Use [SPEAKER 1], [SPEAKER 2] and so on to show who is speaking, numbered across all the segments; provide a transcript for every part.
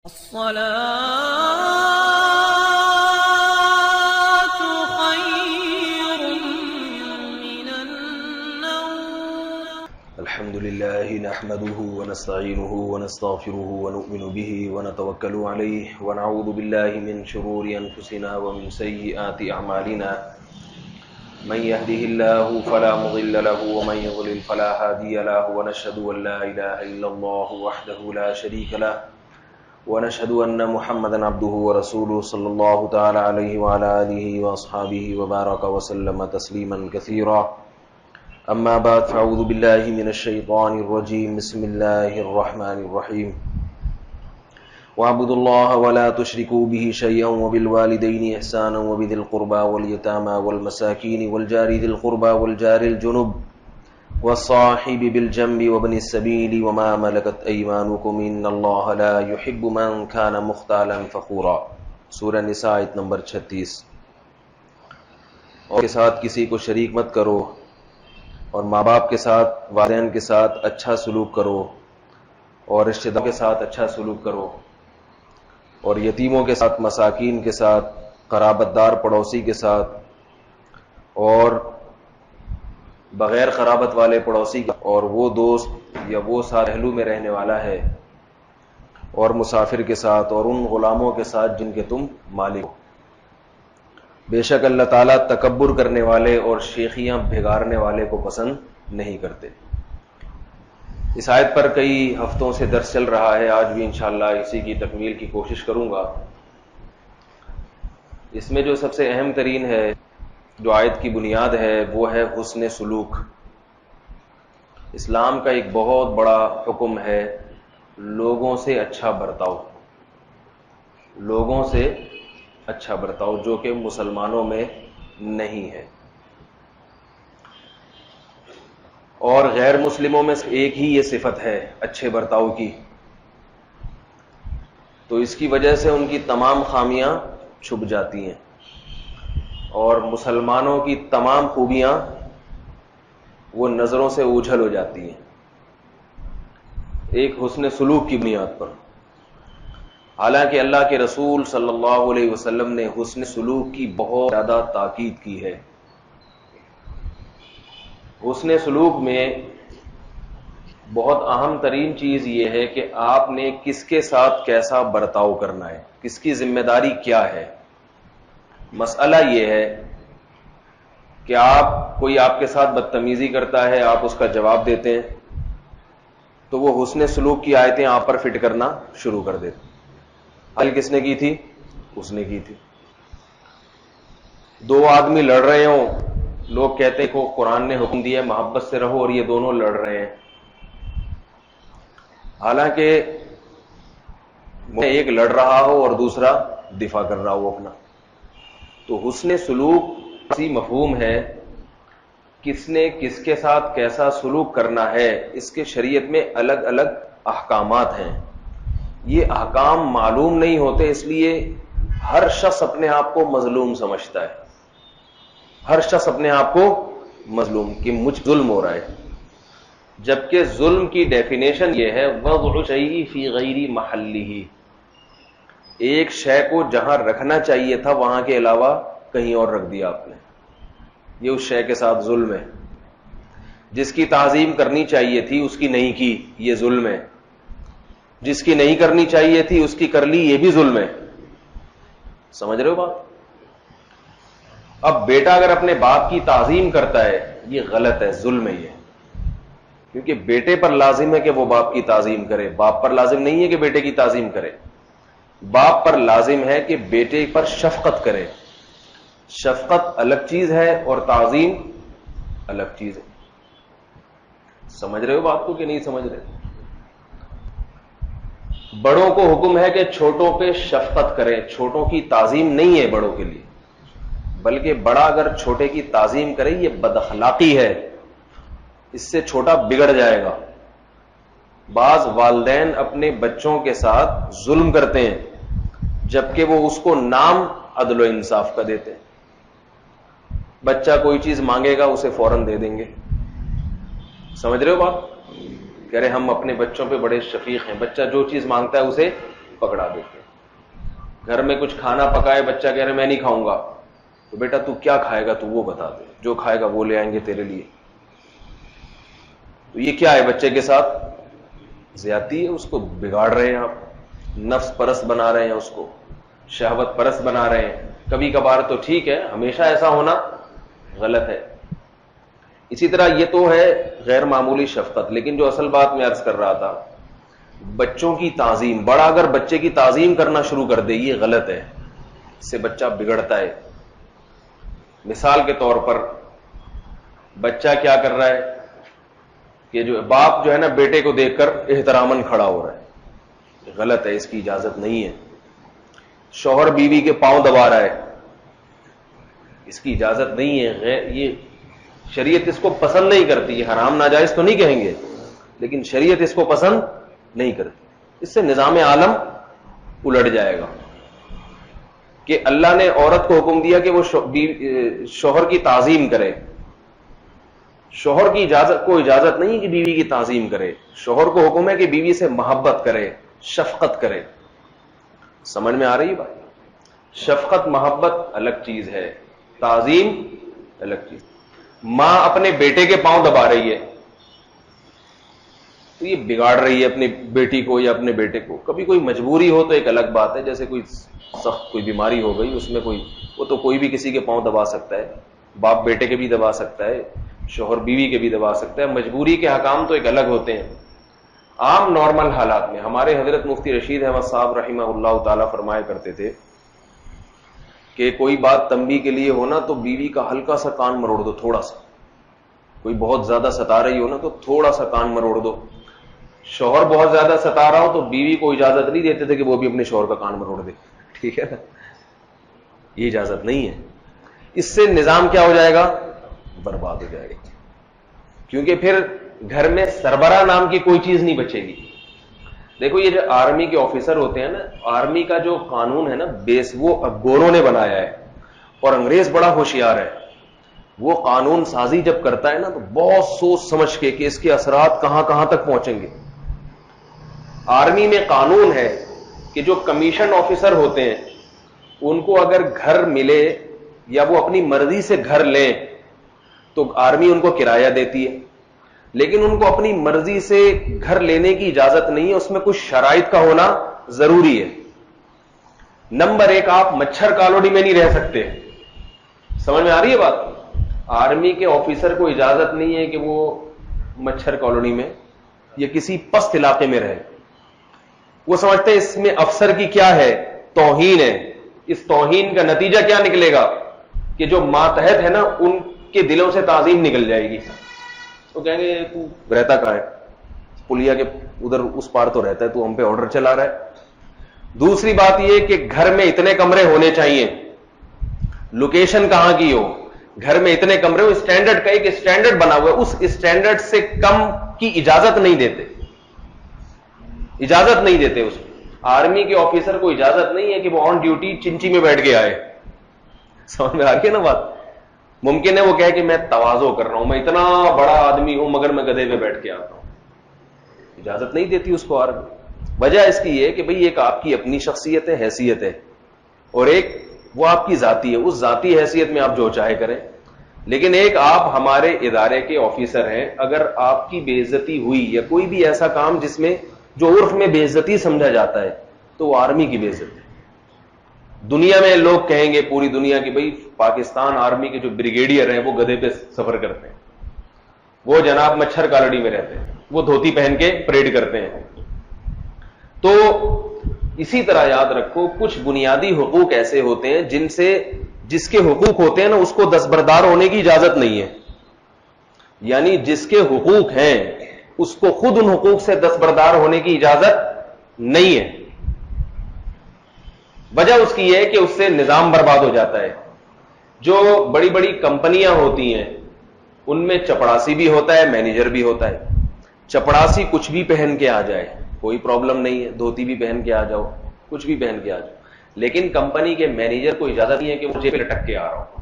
[SPEAKER 1] الصلاة خير من النوم.
[SPEAKER 2] الحمد لله نحمده ونستعينه ونستغفره ونؤمن به ونتوكل عليه ونعوذ بالله من شرور أنفسنا ومن سيئات أعمالنا من يهده الله فلا مضل له ومن يضلل فلا هادي له ونشهد أن لا إله إلا الله وحده لا شريك له ونشهد أن محمدا عبده ورسوله صلى الله تعالى عليه وعلى آله وأصحابه وبارك وسلم تسليما كثيرا. أما بعد فأعوذ بالله من الشيطان الرجيم. بسم الله الرحمن الرحيم. واعبدوا الله ولا تشركوا به شيئا وبالوالدين إحسانا وبذي القربى واليتامى والمساكين والجار ذي القربى والجار الجنب والصاحب بالجنب وابن السبيل وما ملكت أيمانكم إن الله لا يحب من كان مختالا فخورا. سورہ نساء آیت نمبر 36. اور کے ساتھ کسی کو شریک مت کرو، اور ماں باپ کے ساتھ، والدین کے ساتھ اچھا سلوک کرو، اور رشتہ داروں کے ساتھ اچھا سلوک کرو، اور یتیموں کے ساتھ، مساکین کے ساتھ، قرابت دار پڑوسی کے ساتھ، اور بغیر قرابت والے پڑوسی کا، اور وہ دوست یا وہ ساتھ پہلو میں رہنے والا ہے، اور مسافر کے ساتھ، اور ان غلاموں کے ساتھ جن کے تم مالک ہو. بے شک اللہ تعالیٰ تکبر کرنے والے اور شیخیاں بھگارنے والے کو پسند نہیں کرتے. اس آیت پر کئی ہفتوں سے درس چل رہا ہے، آج بھی انشاءاللہ اسی کی تکمیل کی کوشش کروں گا. اس میں جو سب سے اہم ترین ہے، جو آیت کی بنیاد ہے، وہ ہے حسن سلوک. اسلام کا ایک بہت بڑا حکم ہے لوگوں سے اچھا برتاؤ، لوگوں سے اچھا برتاؤ، جو کہ مسلمانوں میں نہیں ہے، اور غیر مسلموں میں ایک ہی یہ صفت ہے اچھے برتاؤ کی. تو اس کی وجہ سے ان کی تمام خامیاں چھپ جاتی ہیں، اور مسلمانوں کی تمام خوبیاں وہ نظروں سے اوجھل ہو جاتی ہیں ایک حسن سلوک کی بنیاد پر. حالانکہ اللہ کے رسول صلی اللہ علیہ وسلم نے حسن سلوک کی بہت زیادہ تاکید کی ہے. حسن سلوک میں بہت اہم ترین چیز یہ ہے کہ آپ نے کس کے ساتھ کیسا برتاؤ کرنا ہے، کس کی ذمہ داری کیا ہے. مسئلہ یہ ہے کہ کوئی آپ کے ساتھ بدتمیزی کرتا ہے، آپ اس کا جواب دیتے ہیں، تو وہ حسن سلوک کی آیتیں آپ پر فٹ کرنا شروع کر دیتے. حل کس نے کی تھی؟ اس نے کی تھی. دو آدمی لڑ رہے ہوں، لوگ کہتے ہیں کہ قرآن نے حکم دیا ہے محبت سے رہو، اور یہ دونوں لڑ رہے ہیں. حالانکہ ایک لڑ رہا ہو اور دوسرا دفاع کر رہا ہو اپنا. تو حسن سلوک اسی مفہوم ہے، کس نے کس کے ساتھ کیسا سلوک کرنا ہے. اس کے شریعت میں الگ الگ احکامات ہیں. یہ احکام معلوم نہیں ہوتے، اس لیے ہر شخص اپنے آپ کو مظلوم سمجھتا ہے. ہر شخص اپنے آپ کو مظلوم کہ مجھ ظلم ہو رہا ہے، جبکہ ظلم کی ڈیفینیشن یہ ہے وضع شیء فی غیر محلہ، ایک شے کو جہاں رکھنا چاہیے تھا وہاں کے علاوہ کہیں اور رکھ دیا آپ نے. یہ اس شے کے ساتھ ظلم ہے. جس کی تعظیم کرنی چاہیے تھی اس کی نہیں کی، یہ ظلم ہے. جس کی نہیں کرنی چاہیے تھی اس کی کر لی، یہ بھی ظلم ہے. سمجھ رہے ہو بات؟ اب بیٹا اگر اپنے باپ کی تعظیم کرتا ہے یہ غلط ہے، ظلم ہے یہ. کیونکہ بیٹے پر لازم ہے کہ وہ باپ کی تعظیم کرے، باپ پر لازم نہیں ہے کہ بیٹے کی تعظیم کرے. باپ پر لازم ہے کہ بیٹے پر شفقت کرے. شفقت الگ چیز ہے اور تعظیم الگ چیز ہے. سمجھ رہے ہو بات کو کہ نہیں سمجھ رہے؟ بڑوں کو حکم ہے کہ چھوٹوں پہ شفقت کریں. چھوٹوں کی تعظیم نہیں ہے بڑوں کے لیے، بلکہ بڑا اگر چھوٹے کی تعظیم کرے یہ بد اخلاقی ہے، اس سے چھوٹا بگڑ جائے گا. بعض والدین اپنے بچوں کے ساتھ ظلم کرتے ہیں جبکہ وہ اس کو نام عدل و انصاف کا دیتے ہیں. بچہ کوئی چیز مانگے گا اسے فوراً دے دیں گے. سمجھ رہے ہو بات؟ کہہ رہے ہم اپنے بچوں پہ بڑے شفیق ہیں، بچہ جو چیز مانگتا ہے اسے پکڑا دیتے ہیں. گھر میں کچھ کھانا پکائے, بچہ کہہ رہے میں نہیں کھاؤں گا, تو بیٹا تو کیا کھائے گا, تو وہ بتا دے, جو کھائے گا وہ لے آئیں گے تیرے لیے. تو یہ کیا ہے, بچے کے ساتھ زیادتی ہے, اس کو بگاڑ رہے ہیں آپ, نفس پرست بنا رہے ہیں, اس کو شہوت پرست بنا رہے ہیں. کبھی کبھار تو ٹھیک ہے, ہمیشہ ایسا ہونا غلط ہے. اسی طرح یہ تو ہے غیر معمولی شفقت. لیکن جو اصل بات میں عرض کر رہا تھا, بچوں کی تعظیم, بڑا اگر بچے کی تعظیم کرنا شروع کر دے یہ غلط ہے, اس سے بچہ بگڑتا ہے. مثال کے طور پر بچہ کیا کر رہا ہے کہ جو باپ جو ہے نا بیٹے کو دیکھ کر احتراماً کھڑا ہو رہا ہے, غلط ہے, اس کی اجازت نہیں ہے. شوہر بیوی کے پاؤں دبا رہا ہے, اس کی اجازت نہیں ہے. یہ شریعت اس کو پسند نہیں کرتی. یہ حرام ناجائز تو نہیں کہیں گے, لیکن شریعت اس کو پسند نہیں کرتی. اس سے نظام عالم الٹ جائے گا. کہ اللہ نے عورت کو حکم دیا کہ وہ شوہر کی تعظیم کرے. شوہر کی اجازت نہیں کہ بیوی کی تعظیم کرے. شوہر کو حکم ہے کہ بیوی سے محبت کرے, شفقت کرے. سمجھ میں آ رہی ہے بات؟ شفقت محبت الگ چیز ہے, تعظیم الگ چیز. ماں اپنے بیٹے کے پاؤں دبا رہی ہے تو یہ بگاڑ رہی ہے اپنی بیٹی کو یا اپنے بیٹے کو. کبھی کوئی مجبوری ہو تو ایک الگ بات ہے, جیسے کوئی سخت کوئی بیماری ہو گئی, اس میں وہ تو کوئی بھی کسی کے پاؤں دبا سکتا ہے. باپ بیٹے کے بھی دبا سکتا ہے, شوہر بیوی کے بھی دبا سکتا ہے. مجبوری کے حکام تو ایک الگ ہوتے ہیں. عام نارمل حالات میں ہمارے حضرت مفتی رشید احمد صاحب رحمہ اللہ تعالی فرمایا کرتے تھے کہ کوئی بات تنبیہ کے لیے ہونا تو بیوی کا ہلکا سا کان مروڑ دو, تھوڑا سا. کوئی بہت زیادہ ستا رہی ہو نا تو تھوڑا سا کان مروڑ دو. شوہر بہت زیادہ ستا رہا ہو تو بیوی کو اجازت نہیں دیتے تھے کہ وہ بھی اپنے شوہر کا کان مروڑ دے. ٹھیک ہے نا, یہ اجازت نہیں ہے. اس سے نظام کیا ہو جائے گا, برباد ہو جائے گا. کیونکہ پھر گھر میں سربراہ نام کی کوئی چیز نہیں بچے گی. دیکھو یہ جو آرمی کے آفیسر ہوتے ہیں نا, آرمی کا جو قانون ہے نا بیس, وہ گوروں نے بنایا ہے. اور انگریز بڑا ہوشیار ہے, وہ قانون سازی جب کرتا ہے نا تو بہت سوچ سمجھ کے کہ اس کے اثرات کہاں کہاں تک پہنچیں گے. آرمی میں قانون ہے کہ جو کمیشن آفیسر ہوتے ہیں ان کو اگر گھر ملے یا وہ اپنی مرضی سے گھر لیں تو آرمی ان کو کرایہ دیتی ہے, لیکن ان کو اپنی مرضی سے گھر لینے کی اجازت نہیں ہے. اس میں کچھ شرائط کا ہونا ضروری ہے. نمبر 1, آپ مچھر کالونی میں نہیں رہ سکتے. سمجھ میں آ رہی ہے بات؟ آرمی کے آفیسر کو اجازت نہیں ہے کہ وہ مچھر کالونی میں یا کسی پست علاقے میں رہے. وہ سمجھتے ہیں اس میں افسر کی کیا ہے, توہین ہے. اس توہین کا نتیجہ کیا نکلے گا کہ جو ماتحت ہے نا ان کے دلوں سے تعظیم نکل جائے گی. تو کہیں گے تو رہتا کہاں ہے, پلیا کے ادھر اس پار تو رہتا ہے, تو ہم پہ آرڈر چلا رہا ہے. دوسری بات یہ کہ گھر میں اتنے کمرے ہونے چاہیے, لوکیشن کہاں کی ہو, گھر میں اتنے کمرے ہو. اسٹینڈرڈ کا ایک اسٹینڈرڈ بنا ہوا ہے, اس اسٹینڈرڈ سے کم کی اجازت نہیں دیتے, اجازت نہیں دیتے. اس آرمی کے آفیسر کو اجازت نہیں ہے کہ وہ آن ڈیوٹی چنچی میں بیٹھ کے آئے. سمجھ میں آ گئی نا بات؟ ممکن ہے وہ کہے کہ میں تواضع کر رہا ہوں, میں اتنا بڑا آدمی ہوں مگر میں گدھے پہ بیٹھ کے آتا ہوں. اجازت نہیں دیتی اس کو آرمی. وجہ اس کی یہ کہ بھئی ایک آپ کی اپنی شخصیت ہے, حیثیت ہے, اور ایک وہ آپ کی ذاتی ہے. اس ذاتی حیثیت میں آپ جو چاہے کریں. لیکن ایک آپ ہمارے ادارے کے آفیسر ہیں, اگر آپ کی بے عزتی ہوئی یا کوئی بھی ایسا کام جس میں جو عرف میں بے عزتی سمجھا جاتا ہے تو وہ آرمی کی بے عزتی ہے. دنیا میں لوگ کہیں گے, پوری دنیا کی, بھئی پاکستان آرمی کے جو بریگیڈیئر ہیں وہ گدھے پہ سفر کرتے ہیں, وہ جناب مچھر کالونی میں رہتے ہیں, وہ دھوتی پہن کے پریڈ کرتے ہیں. تو اسی طرح یاد رکھو کچھ بنیادی حقوق ایسے ہوتے ہیں جن سے جس کے حقوق ہوتے ہیں نا اس کو دستبردار ہونے کی اجازت نہیں ہے. یعنی جس کے حقوق ہیں اس کو خود ان حقوق سے دستبردار ہونے کی اجازت نہیں ہے. وجہ اس کی یہ ہے کہ اس سے نظام برباد ہو جاتا ہے. جو بڑی بڑی کمپنیاں ہوتی ہیں ان میں چپڑاسی بھی ہوتا ہے, مینیجر بھی ہوتا ہے. چپڑاسی کچھ بھی پہن کے آ جائے کوئی پرابلم نہیں ہے, دھوتی بھی پہن کے آ جاؤ, کچھ بھی پہن کے آ جاؤ. لیکن کمپنی کے مینیجر کو اجازت نہیں ہے کہ وہ جیب پہ لٹک کے آ رہا ہو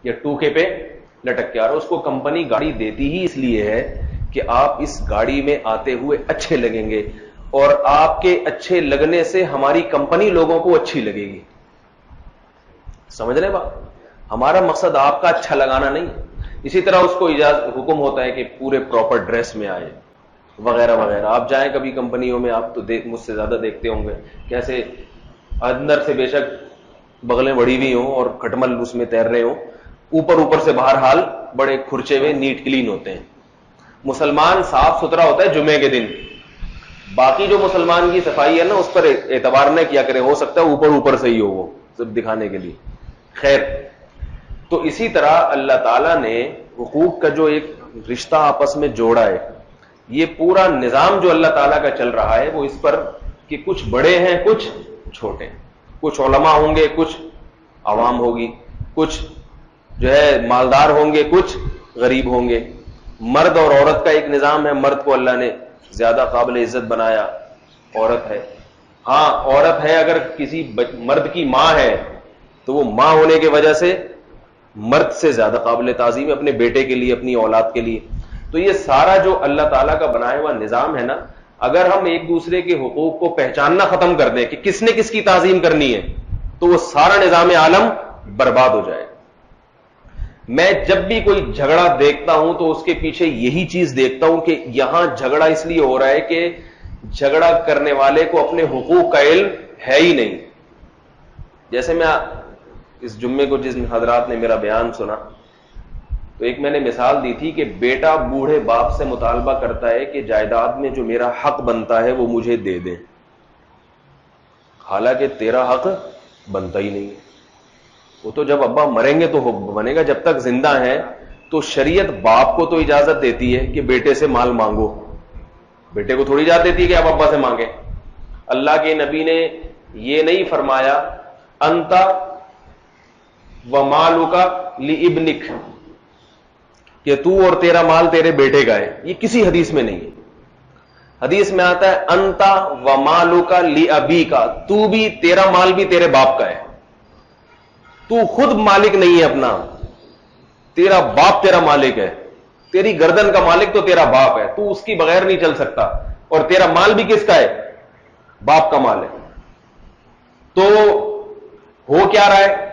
[SPEAKER 2] یا ٹوکے پہ لٹک کے آ رہا ہو. اس کو کمپنی گاڑی دیتی ہی اس لیے ہے کہ آپ اس گاڑی میں آتے ہوئے اچھے لگیں گے. اور آپ کے اچھے لگنے سے ہماری کمپنی لوگوں کو اچھی لگے گی. سمجھ رہے بات؟ ہمارا مقصد آپ کا اچھا لگانا نہیں. اسی طرح اس کو حکم ہوتا ہے کہ پورے پراپر ڈریس میں آئے وغیرہ وغیرہ. آپ جائیں کبھی کمپنیوں میں, آپ تو مجھ سے زیادہ دیکھتے ہوں گے کیسے اندر سے بے شک بغلیں بڑی ہوئی ہوں اور کھٹمل اس میں تیر رہے ہوں, اوپر سے بہرحال بڑے کھرچے ہوئے نیٹ کلین ہوتے ہیں. مسلمان صاف ستھرا ہوتا ہے جمعے کے دن. باقی جو مسلمان کی صفائی ہے نا اس پر اعتبار نہ کیا کرے, ہو سکتا ہے اوپر سے ہی ہو وہ سب دکھانے کے لیے. خیر, تو اسی طرح اللہ تعالیٰ نے حقوق کا جو ایک رشتہ آپس میں جوڑا ہے, یہ پورا نظام جو اللہ تعالیٰ کا چل رہا ہے وہ اس پر کہ کچھ بڑے ہیں کچھ چھوٹے ہیں, کچھ علماء ہوں گے کچھ عوام ہوگی, کچھ جو ہے مالدار ہوں گے کچھ غریب ہوں گے. مرد اور عورت کا ایک نظام ہے, مرد کو اللہ نے زیادہ قابل عزت بنایا, عورت ہے. ہاں عورت ہے, اگر کسی مرد کی ماں ہے تو وہ ماں ہونے کی وجہ سے مرد سے زیادہ قابل تعظیم ہے اپنے بیٹے کے لیے, اپنی اولاد کے لیے. تو یہ سارا جو اللہ تعالیٰ کا بنایا ہوا نظام ہے نا, اگر ہم ایک دوسرے کے حقوق کو پہچاننا ختم کر دیں کہ کس نے کس کی تعظیم کرنی ہے تو وہ سارا نظام عالم برباد ہو جائے. میں جب بھی کوئی جھگڑا دیکھتا ہوں تو اس کے پیچھے یہی چیز دیکھتا ہوں کہ یہاں جھگڑا اس لیے ہو رہا ہے کہ جھگڑا کرنے والے کو اپنے حقوق کا علم ہے ہی نہیں. جیسے میں اس جمعے کو جس حضرات نے میرا بیان سنا تو ایک میں نے مثال دی تھی کہ بیٹا بوڑھے باپ سے مطالبہ کرتا ہے کہ جائیداد میں جو میرا حق بنتا ہے وہ مجھے دے دیں, حالانکہ تیرا حق بنتا ہی نہیں ہے. وہ تو جب ابا مریں گے تو بنے گا, جب تک زندہ ہیں تو شریعت باپ کو تو اجازت دیتی ہے کہ بیٹے سے مال مانگو, بیٹے کو تھوڑی اجازت دیتی ہے کہ آپ ابا سے مانگیں. اللہ کے نبی نے یہ نہیں فرمایا انت ومالک لابنک کہ تو اور تیرا مال تیرے بیٹے کا ہے, یہ کسی حدیث میں نہیں ہے. حدیث میں آتا ہے انت ومالک لابیک, تو بھی تیرا مال بھی تیرے باپ کا ہے. تو خود مالک نہیں ہے اپنا, تیرا باپ تیرا مالک ہے. تیری گردن کا مالک تو تیرا باپ ہے, تو اس کی بغیر نہیں چل سکتا, اور تیرا مال بھی کس کا ہے؟ باپ کا مال ہے. تو ہو کیا رہا ہے؟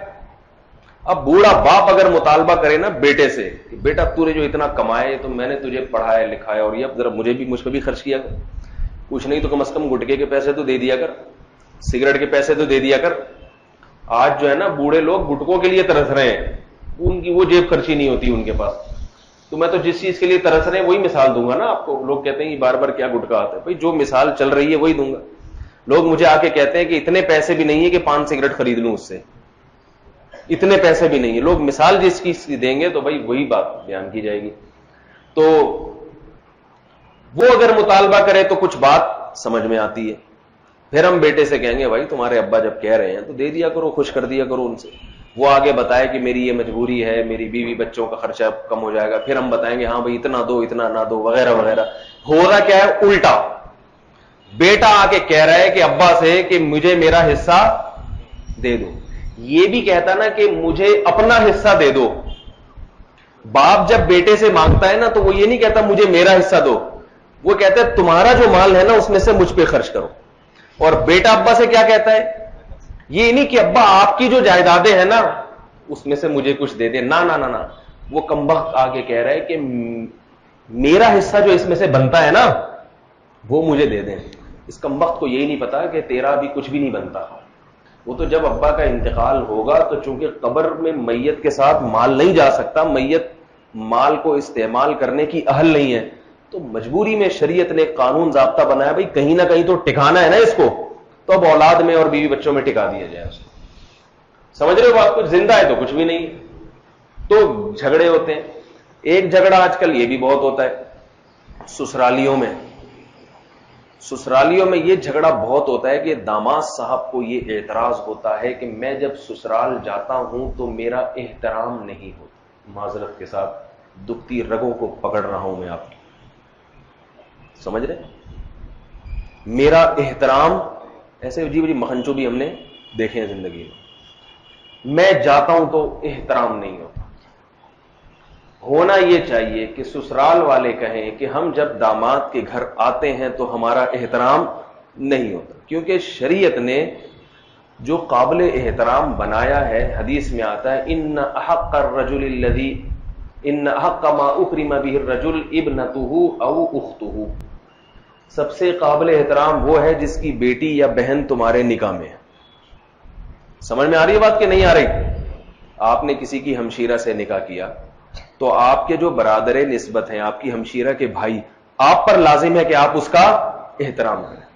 [SPEAKER 2] اب بوڑھا باپ اگر مطالبہ کرے نا بیٹے سے کہ بیٹا تو نے جو اتنا کمائے تو میں نے تجھے پڑھایا لکھایا اور یہ اب ذرا مجھ پہ بھی خرچ کیا کر, کچھ نہیں تو کم از کم گٹکے کے پیسے تو دے دیا کر, سگریٹ کے پیسے تو دے دیا کر. آج جو ہے نا بوڑھے لوگ گٹکوں کے لیے ترس رہے ہیں, ان کی وہ جیب خرچی نہیں ہوتی ان کے پاس. تو میں تو جس چیز کے لیے ترس رہے ہیں وہی مثال دوں گا نا آپ کو. لوگ کہتے ہیں بار بار کیا گٹکا آتا ہے, بھائی جو مثال چل رہی ہے وہی دوں گا. لوگ مجھے آ کے کہتے ہیں کہ اتنے پیسے بھی نہیں ہے کہ 5 سگریٹ خرید لوں اس سے, اتنے پیسے بھی نہیں ہے. لوگ مثال جس چیز کی دیں گے تو بھائی وہی بات بیان کی جائے گی. تو وہ اگر مطالبہ کرے تو کچھ بات سمجھ میں آتی ہے. پھر ہم بیٹے سے کہیں گے بھائی تمہارے ابا جب کہہ رہے ہیں تو دے دیا کرو, خوش کر دیا کرو ان سے. وہ آگے بتائے کہ میری یہ مجبوری ہے, میری بیوی بچوں کا خرچہ کم ہو جائے گا. پھر ہم بتائیں گے ہاں بھائی اتنا دو اتنا نہ دو وغیرہ وغیرہ. ہوگا کیا ہے الٹا, بیٹا آ کے کہہ رہا ہے کہ ابا سے کہ مجھے میرا حصہ دے دو. یہ بھی کہتا نا کہ مجھے اپنا حصہ دے دو. باپ جب بیٹے سے مانگتا ہے نا تو وہ یہ نہیں کہتا مجھے میرا حصہ دو, وہ کہتا ہے تمہارا جو مال ہے نا اس میں سے مجھ پہ خرچ کرو. اور بیٹا ابا سے کیا کہتا ہے؟ یہ نہیں کہ ابا آپ کی جو جائیدادیں ہیں نا اس میں سے مجھے کچھ دے دے, نہ نہ نہ. وہ کمبخت آگے کہہ رہا ہے کہ میرا حصہ جو اس میں سے بنتا ہے نا وہ مجھے دے دیں. اس کمبخت کو یہی نہیں پتا کہ تیرا بھی کچھ بھی نہیں بنتا. وہ تو جب ابا کا انتقال ہوگا تو چونکہ قبر میں میت کے ساتھ مال نہیں جا سکتا, میت مال کو استعمال کرنے کی اہل نہیں ہے, تو مجبوری میں شریعت نے قانون ضابطہ بنایا بھائی کہیں نہ کہیں تو ٹھکانا ہے نا اس کو, تو اب اولاد میں اور بیوی بچوں میں ٹھکا دیا جائے اس کو. سمجھ رہے ہو بات؟ کچھ زندہ ہے تو کچھ بھی نہیں. تو جھگڑے ہوتے ہیں. ایک جھگڑا آج کل یہ بھی بہت ہوتا ہے سسرالیوں میں. سسرالیوں میں یہ جھگڑا بہت ہوتا ہے کہ داماد صاحب کو یہ اعتراض ہوتا ہے کہ میں جب سسرال جاتا ہوں تو میرا احترام نہیں ہوتا. معذرت کے ساتھ دکھتی رگوں کو پکڑ رہا ہوں میں آپ کی, سمجھ رہے؟ میرا احترام, ایسے عجیب عجیب مکھنچو بھی ہم نے دیکھے ہیں زندگی میں. میں جاتا ہوں تو احترام نہیں ہوتا. ہونا یہ چاہیے کہ سسرال والے کہیں کہ ہم جب داماد کے گھر آتے ہیں تو ہمارا احترام نہیں ہوتا، کیونکہ شریعت نے جو قابل احترام بنایا ہے، حدیث میں آتا ہے ان احق ما اکرم به الرجل ابنته او اختہ، سب سے قابل احترام وہ ہے جس کی بیٹی یا بہن تمہارے نکاح میں ہے. سمجھ میں آ رہی ہے بات کہ نہیں آ رہی؟ آپ نے کسی کی ہمشیرہ سے نکاح کیا تو آپ کے جو برادر نسبت ہیں، آپ کی ہمشیرہ کے بھائی، آپ پر لازم ہے کہ آپ اس کا احترام کریں.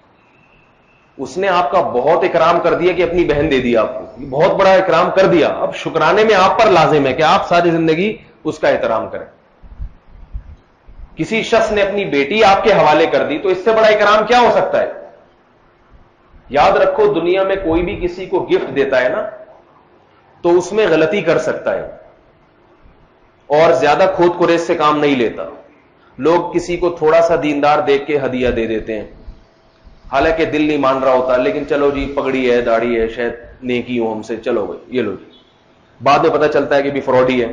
[SPEAKER 2] اس نے آپ کا بہت اکرام کر دیا کہ اپنی بہن دے دی آپ کو، بہت بڑا اکرام کر دیا، اب شکرانے میں آپ پر لازم ہے کہ آپ ساری زندگی اس کا احترام کریں. کسی شخص نے اپنی بیٹی آپ کے حوالے کر دی تو اس سے بڑا اکرام کیا ہو سکتا ہے؟ یاد رکھو، دنیا میں کوئی بھی کسی کو گفٹ دیتا ہے نا تو اس میں غلطی کر سکتا ہے اور زیادہ کھود کریز سے کام نہیں لیتا. لوگ کسی کو تھوڑا سا دیندار دیکھ کے ہدیہ دے دیتے ہیں، حالانکہ دل نہیں مان رہا ہوتا، لیکن چلو جی پگڑی ہے، داڑھی ہے، شاید نیکی ہو ہم سے، چلو بھائی یہ لو جی. بعد میں پتہ چلتا ہے کہ بھی فراڈی ہے،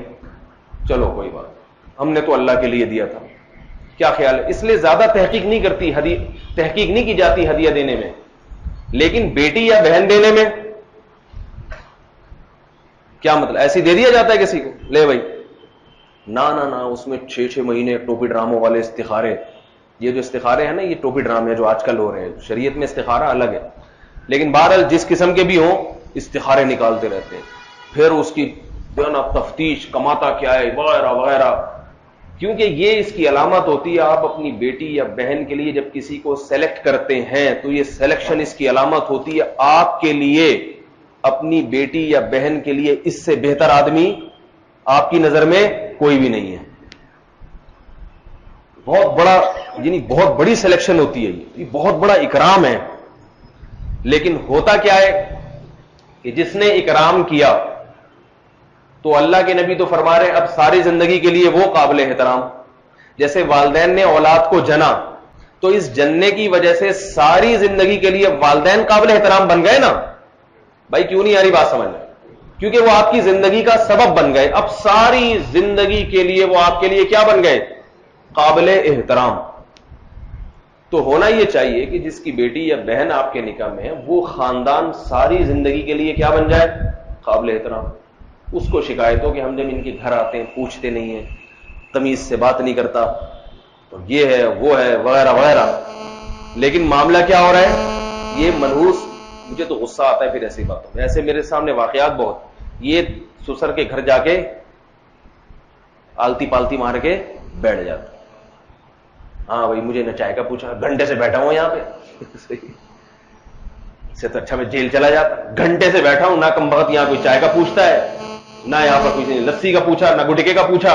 [SPEAKER 2] چلو کوئی بات، ہم نے تو اللہ کے لیے دیا تھا. کیا خیال ہے؟ اس لیے زیادہ تحقیق نہیں کی جاتی ہدیہ دینے میں، لیکن بیٹی یا بہن دینے میں کیا مطلب؟ ایسے دے دیا جاتا ہے کسی کو، لے بھائی، نہ اس میں 6 مہینے ٹوپی ڈراموں والے استخارے. یہ جو استخارے ہیں نا، یہ ٹوپی ڈرامے جو آج کل ہو رہے ہیں، شریعت میں استخارہ الگ ہے، لیکن بہرحال جس قسم کے بھی ہوں استخارے نکالتے رہتے ہیں. پھر اس کی تفتیش، کماتا کیا ہے وغیرہ وغیرہ، کیونکہ یہ اس کی علامت ہوتی ہے. آپ اپنی بیٹی یا بہن کے لیے جب کسی کو سلیکٹ کرتے ہیں تو یہ سلیکشن اس کی علامت ہوتی ہے آپ کے لیے، اپنی بیٹی یا بہن کے لیے اس سے بہتر آدمی آپ کی نظر میں کوئی بھی نہیں ہے. بہت بڑا، یعنی بہت بڑی سلیکشن ہوتی ہے، یہ بہت بڑا اکرام ہے. لیکن ہوتا کیا ہے کہ جس نے اکرام کیا تو اللہ کے نبی تو فرما رہے ہیں اب ساری زندگی کے لیے وہ قابل احترام. جیسے والدین نے اولاد کو جنا تو اس جننے کی وجہ سے ساری زندگی کے لیے والدین قابل احترام بن گئے نا. بھائی کیوں نہیں آ رہی بات سمجھ میں؟ کیونکہ وہ آپ کی زندگی کا سبب بن گئے، اب ساری زندگی کے لیے وہ آپ کے لیے کیا بن گئے؟ قابل احترام. تو ہونا یہ چاہیے کہ جس کی بیٹی یا بہن آپ کے نکاح میں ہے وہ خاندان ساری زندگی کے لیے کیا بن جائے؟ قابل احترام. اس کو شکایت ہو کہ ہم جب ان کے گھر آتے ہیں پوچھتے نہیں ہیں، تمیز سے بات نہیں کرتا، تو یہ ہے وہ ہے وغیرہ وغیرہ. لیکن معاملہ کیا ہو رہا ہے؟ یہ منحوس. مجھے تو غصہ آتا ہے پھر ایسی باتوں میں. ایسے میرے سامنے واقعات بہت، یہ سسر کے گھر جا کے آلتی پالتی مار کے بیٹھ جاتا. ہاں بھائی مجھے نہ چائے کا پوچھا، گھنٹے سے بیٹھا ہوں یہاں پہ، سے تو اچھا میں جیل چلا جاتا. گھنٹے سے بیٹھا ہوں، نہ کم بخت یہاں کوئی چائے کا پوچھتا ہے، نہ یہاں پر کوئی لسی کا پوچھا، نہ گٹکے کا پوچھا.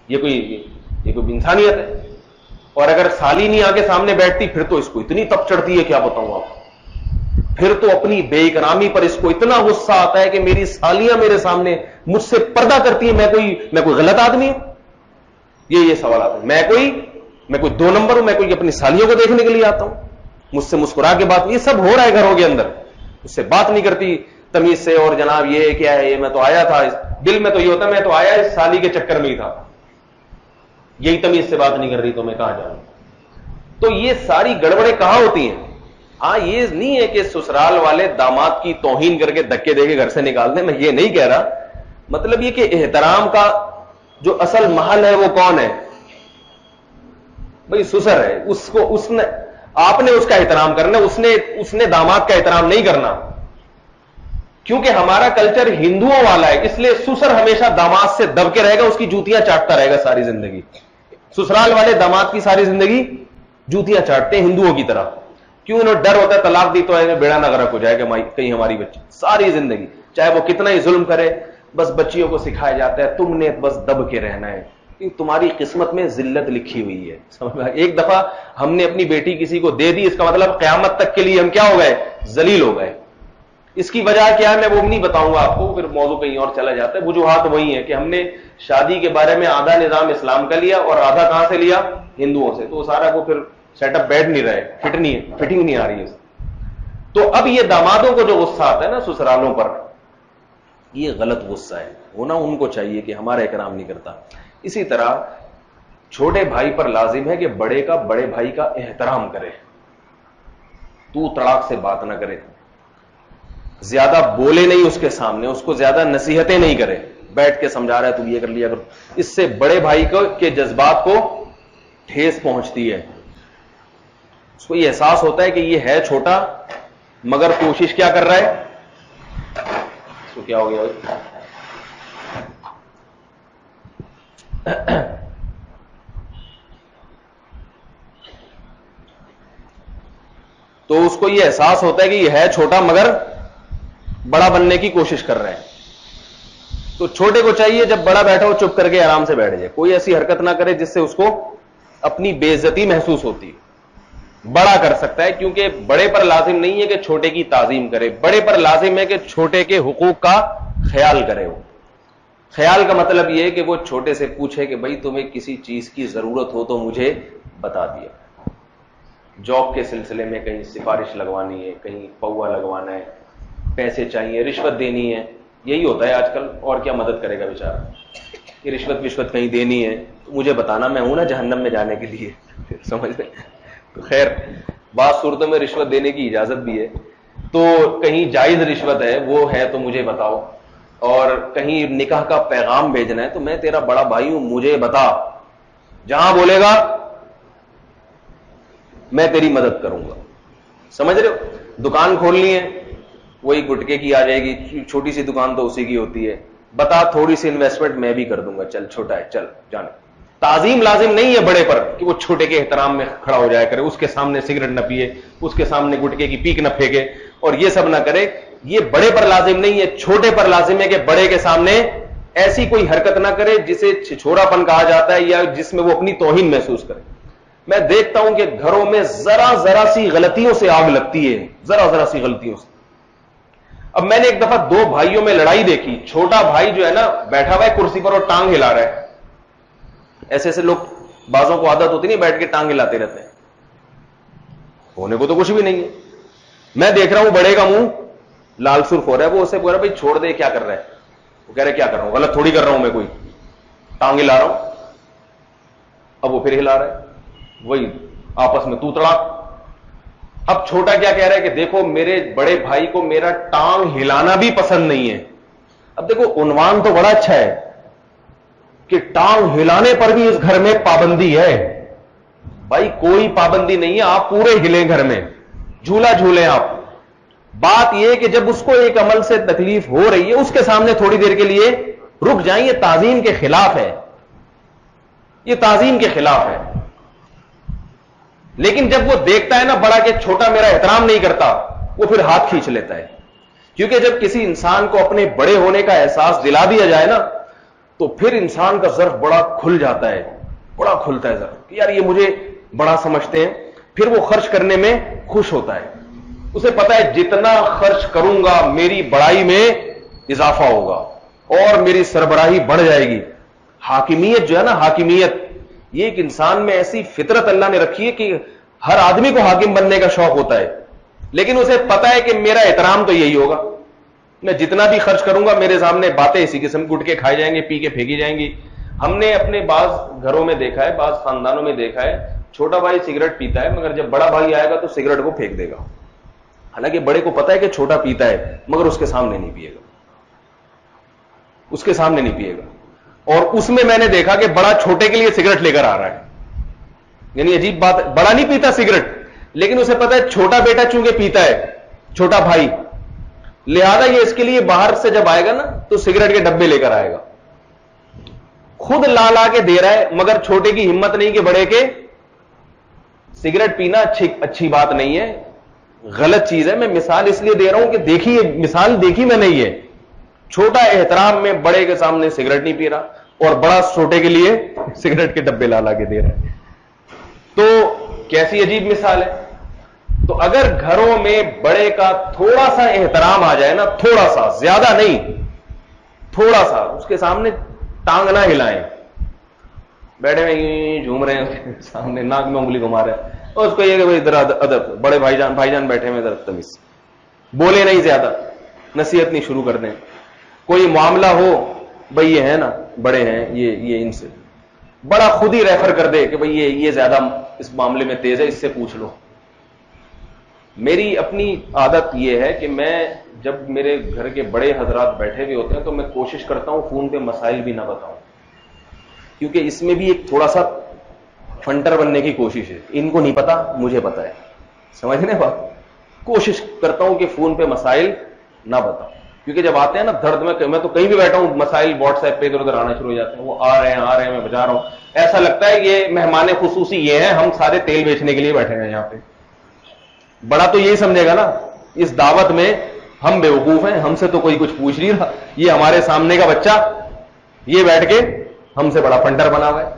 [SPEAKER 2] یہ کوئی انسانیت ہے؟ اور اگر سالی نہیں آ کے سامنے بیٹھتی پھر تو اس کو اتنی تپ چڑھتی ہے کیا بتاؤں آپ. پھر تو اپنی بے اکرامی پر اس کو اتنا غصہ آتا ہے کہ میری سالیاں میرے سامنے مجھ سے پردہ کرتی ہیں، میں کوئی غلط آدمی ہوں؟ یہ سوالات ہیں. میں کوئی 2 نمبر ہوں؟ میں کوئی اپنی سالیوں کو دیکھنے کے لیے آتا ہوں؟ مجھ سے مسکرا کے بات، یہ سب ہو رہا ہے گھروں کے اندر. اس سے بات نہیں کرتی تمیز سے، اور جناب یہ کیا ہے، یہ میں تو آیا تھا، دل میں تو یہ ہوتا ہے میں تو آیا اس سالی کے چکر میں ہی تھا، یہی تمیز سے بات نہیں کر رہی تو میں کہاں جاؤں. تو یہ ساری گڑبڑیں کہاں ہوتی ہیں؟ ہاں یہ نہیں ہے کہ سسرال والے داماد کی توہین کر کے دھکے دے کے گھر سے نکال دیں، میں یہ نہیں کہہ رہا. مطلب یہ کہ احترام کا جو اصل محل ہے وہ کون ہے؟ بھئی سسر ہے. آپ نے اس کا احترام کرنا، اس نے داماد کا احترام نہیں کرنا. کیونکہ ہمارا کلچر ہندوؤں والا ہے، اس لیے سسر ہمیشہ داماد سے دب کے رہے گا، اس کی جوتیاں چاٹتا رہے گا ساری زندگی. سسرال والے داماد کی ساری زندگی جوتیاں چاٹتے ہیں ہندوؤں کی طرح. کیوں؟ انہیں ڈر ہوتا ہے طلاق دی تو بیڑا نہ غرق ہو جائے گا کہیں ہماری بچی. ساری زندگی چاہے وہ کتنا ہی ظلم کرے، بس بچیوں کو سکھایا جاتا ہے تم نے بس دب کے رہنا ہے، تمہاری قسمت میں ذلت لکھی ہوئی ہے. سمجھ میں؟ ایک دفعہ ہم نے اپنی بیٹی کسی کو دے دی، اس کا مطلب قیامت تک کے لیے ہم کیا ہو گئے؟ ذلیل ہو گئے. اس کی وجہ کیا ہے میں وہ نہیں بتاؤں گا آپ کو، پھر موضوع کہیں اور چلا جاتا ہے. وجوہات وہی ہیں کہ ہم نے شادی کے بارے میں آدھا نظام اسلام کا لیا اور آدھا کہاں سے لیا؟ ہندوؤں سے. تو سارا وہ پھر سیٹ اپ بیٹھ نہیں رہے، فٹنگ نہیں آ رہی ہے. تو اب یہ دامادوں کو جو غصہ آتا ہے نا سسرالوں پر، یہ غلط غصہ ہے. ہونا ان کو چاہیے کہ ہمارا اکرام نہیں کرتا. اسی طرح چھوٹے بھائی پر لازم ہے کہ بڑے بھائی کا احترام کرے. تو تڑاک سے بات نہ کرے, زیادہ بولے نہیں اس کے سامنے, اس کو زیادہ نصیحتیں نہیں کرے, بیٹھ کے سمجھا رہا ہے تو یہ کر لیا کرو. اس سے بڑے بھائی کے جذبات کو ٹھیس پہنچتی ہے, اس کو یہ احساس ہوتا ہے کہ یہ ہے چھوٹا مگر کوشش کیا کر رہا ہے. اس کو کیا ہو گیا بھائی؟ تو اس کو یہ احساس ہوتا ہے کہ یہ ہے چھوٹا مگر بڑا بننے کی کوشش کر رہے ہیں. تو چھوٹے کو چاہیے جب بڑا بیٹھا ہو چپ کر کے آرام سے بیٹھ جائے, کوئی ایسی حرکت نہ کرے جس سے اس کو اپنی بے عزتی محسوس ہوتی. بڑا کر سکتا ہے کیونکہ بڑے پر لازم نہیں ہے کہ چھوٹے کی تعظیم کرے, بڑے پر لازم ہے کہ چھوٹے کے حقوق کا خیال کرے. وہ خیال کا مطلب یہ ہے کہ وہ چھوٹے سے پوچھے کہ بھائی تمہیں کسی چیز کی ضرورت ہو تو مجھے بتا دیا, جاب کے سلسلے میں کہیں سفارش لگوانی ہے, کہیں پوا لگوانا ہے, پیسے چاہیے, رشوت دینی ہے, یہی ہوتا ہے آج کل. اور کیا مدد کرے گا بیچارہ, کہ رشوت کہیں دینی ہے تو مجھے بتانا, میں ہوں نا جہنم میں جانے کے لیے. سمجھ لیں. تو خیر بعض صورتوں میں رشوت دینے کی اجازت بھی ہے, تو کہیں جائز رشوت ہے وہ ہے تو مجھے بتاؤ, اور کہیں نکاح کا پیغام بھیجنا ہے تو میں تیرا بڑا بھائی ہوں مجھے بتا, جہاں بولے گا میں تیری مدد کروں گا. سمجھ رہے ہو. دکان کھولنی ہے وہی گٹکے کی آ جائے گی, چھوٹی سی دکان تو اسی کی ہوتی ہے, بتا تھوڑی سی انویسٹمنٹ میں بھی کر دوں گا, چل چھوٹا ہے چل جانے. تعظیم لازم نہیں ہے بڑے پر کہ وہ چھوٹے کے احترام میں کھڑا ہو جایا کرے, اس کے سامنے سگریٹ نہ پیے, اس کے سامنے گٹکے کی پیک نہ پھینکے اور یہ سب نہ کرے. یہ بڑے پر لازم نہیں ہے, چھوٹے پر لازم ہے کہ بڑے کے سامنے ایسی کوئی حرکت نہ کرے جسے چھچھورا پن کہا جاتا ہے یا جس میں وہ اپنی توہین محسوس کرے. میں دیکھتا ہوں کہ گھروں میں ذرا سی غلطیوں سے آگ لگتی ہے, ذرا سی غلطیوں سے. اب میں نے ایک دفعہ دو بھائیوں میں لڑائی دیکھی, چھوٹا بھائی جو ہے نا بیٹھا ہوا ہے کرسی پر اور ٹانگ ہلا رہا ہے. ایسے لوگ بازوں کو عادت ہوتی نہیں بیٹھ کے ٹانگ ہلاتے رہتے ہیں, ہونے کو تو کچھ بھی نہیں ہے. میں دیکھ رہا ہوں بڑے کا منہ لال سرخ ہو رہا ہے, وہ اسے بول رہا ہے بھائی چھوڑ دے, کیا کر رہا ہے؟ وہ کہہ رہا ہے کیا کر رہا ہوں, غلط تھوڑی کر رہا ہوں میں, کوئی ٹانگ ہلا رہا ہوں. اب وہ پھر ہلا رہا ہے, وہی آپس میں تو تڑاک. اب چھوٹا کیا کہہ رہا ہے کہ دیکھو میرے بڑے بھائی کو میرا ٹانگ ہلانا بھی پسند نہیں ہے. اب دیکھو عنوان تو بڑا اچھا ہے کہ ٹانگ ہلانے پر بھی اس گھر میں پابندی ہے. بھائی کوئی پابندی نہیں ہے, آپ پورے ہلیں گھر میں, جھولا جھولیں آپ. بات یہ کہ جب اس کو ایک عمل سے تکلیف ہو رہی ہے اس کے سامنے تھوڑی دیر کے لیے رک جائیں. یہ تعظیم کے خلاف ہے, یہ تعظیم کے خلاف ہے. لیکن جب وہ دیکھتا ہے نا بڑا کہ چھوٹا میرا احترام نہیں کرتا, وہ پھر ہاتھ کھینچ لیتا ہے. کیونکہ جب کسی انسان کو اپنے بڑے ہونے کا احساس دلا دیا جائے نا تو پھر انسان کا ظرف بڑا کھل جاتا ہے, بڑا کھلتا ہے ظرف کہ یار یہ مجھے بڑا سمجھتے ہیں. پھر وہ خرچ کرنے میں خوش ہوتا ہے, اسے پتا ہے جتنا خرچ کروں گا میری بڑائی میں اضافہ ہوگا اور میری سربراہی بڑھ جائے گی. حاکمیت جو ہے نا, حاکمیت, یہ ایک انسان میں ایسی فطرت اللہ نے رکھی ہے کہ ہر آدمی کو حاکم بننے کا شوق ہوتا ہے, لیکن اسے پتا ہے کہ میرا احترام تو یہی ہوگا, میں جتنا بھی خرچ کروں گا میرے سامنے باتیں اسی قسم گٹکے کھائے جائیں گے, پی کے پھینکی جائیں گی. ہم نے اپنے بعض گھروں میں دیکھا ہے, بعض خاندانوں میں دیکھا ہے, چھوٹا بھائی سگریٹ پیتا ہے مگر جب بڑا بھائی آئے گا تو سگریٹ کو پھینک دے گا. حالانکہ بڑے کو پتا ہے کہ چھوٹا پیتا ہے مگر اس کے سامنے نہیں پیے گا, اس کے سامنے نہیں پیے گا. اور اس میں نے دیکھا کہ بڑا چھوٹے کے لیے سگریٹ لے کر آ رہا ہے. یعنی عجیب بات, بڑا نہیں پیتا سگریٹ لیکن اسے پتا ہے چھوٹا بیٹا چونکہ پیتا ہے, چھوٹا بھائی, لہذا یہ اس کے لیے باہر سے جب آئے گا نا تو سگریٹ کے ڈبے لے کر آئے گا. خود لا کے دے رہا ہے مگر چھوٹے کی ہمت نہیں کہ بڑے کے. سگریٹ پینا اچھی بات نہیں ہے, غلط چیز ہے. میں مثال اس لیے دے رہا ہوں کہ دیکھیے, مثال دیکھی میں نے, یہ چھوٹا احترام میں بڑے کے سامنے سگریٹ نہیں پی رہا اور بڑا چھوٹے کے لیے سگریٹ کے ڈبے لا کے دے رہا ہے. تو کیسی عجیب مثال ہے. تو اگر گھروں میں بڑے کا تھوڑا سا احترام آ جائے نا, تھوڑا سا, زیادہ نہیں, تھوڑا سا, اس کے سامنے ٹانگ نہ ہلائیں, بیٹھے ہوئے جھوم رہے ہیں سامنے ناک میں انگلی گھما رہے ہیں, اور اس کو یہ کہ بھائی ادھر ادب, بڑے بھائی جان بیٹھے ہوئے ادھر تمیز, بولے نہیں زیادہ, نصیحت نہیں شروع کر دیں. کوئی معاملہ ہو بھئی یہ ہے نا بڑے ہیں, یہ ان سے بڑا خود ہی ریفر کر دے کہ بھئی یہ زیادہ اس معاملے میں تیز ہے, اس سے پوچھ لو. میری اپنی عادت یہ ہے کہ میں جب میرے گھر کے بڑے حضرات بیٹھے ہوئے ہوتے ہیں تو میں کوشش کرتا ہوں فون پہ مسائل بھی نہ بتاؤں، کیونکہ اس میں بھی ایک تھوڑا سا فنٹر بننے کی کوشش ہے. ان کو نہیں پتا، مجھے پتا ہے. سمجھنے بات؟ کوشش کرتا ہوں کہ فون پہ مسائل نہ بتاؤں، کیونکہ جب آتے ہیں نا درد میں تو کہیں بھی بیٹھا ہوں مسائل واٹس ایپ پہ ادھر ادھر آنا شروع ہو جاتے ہیں. وہ آ رہے ہیں میں بجا رہا ہوں، ایسا لگتا ہے یہ مہمان خصوصی یہ ہیں، ہم سارے تیل بیچنے کے لیے بیٹھے ہیں یہاں پہ. بڑا تو یہی سمجھے گا نا اس دعوت میں ہم بیوقوف ہیں، ہم سے تو کوئی کچھ پوچھ نہیں رہا. یہ ہمارے سامنے کا بچہ یہ بیٹھ کے ہم سے بڑا فنٹر بنا ہوا ہے.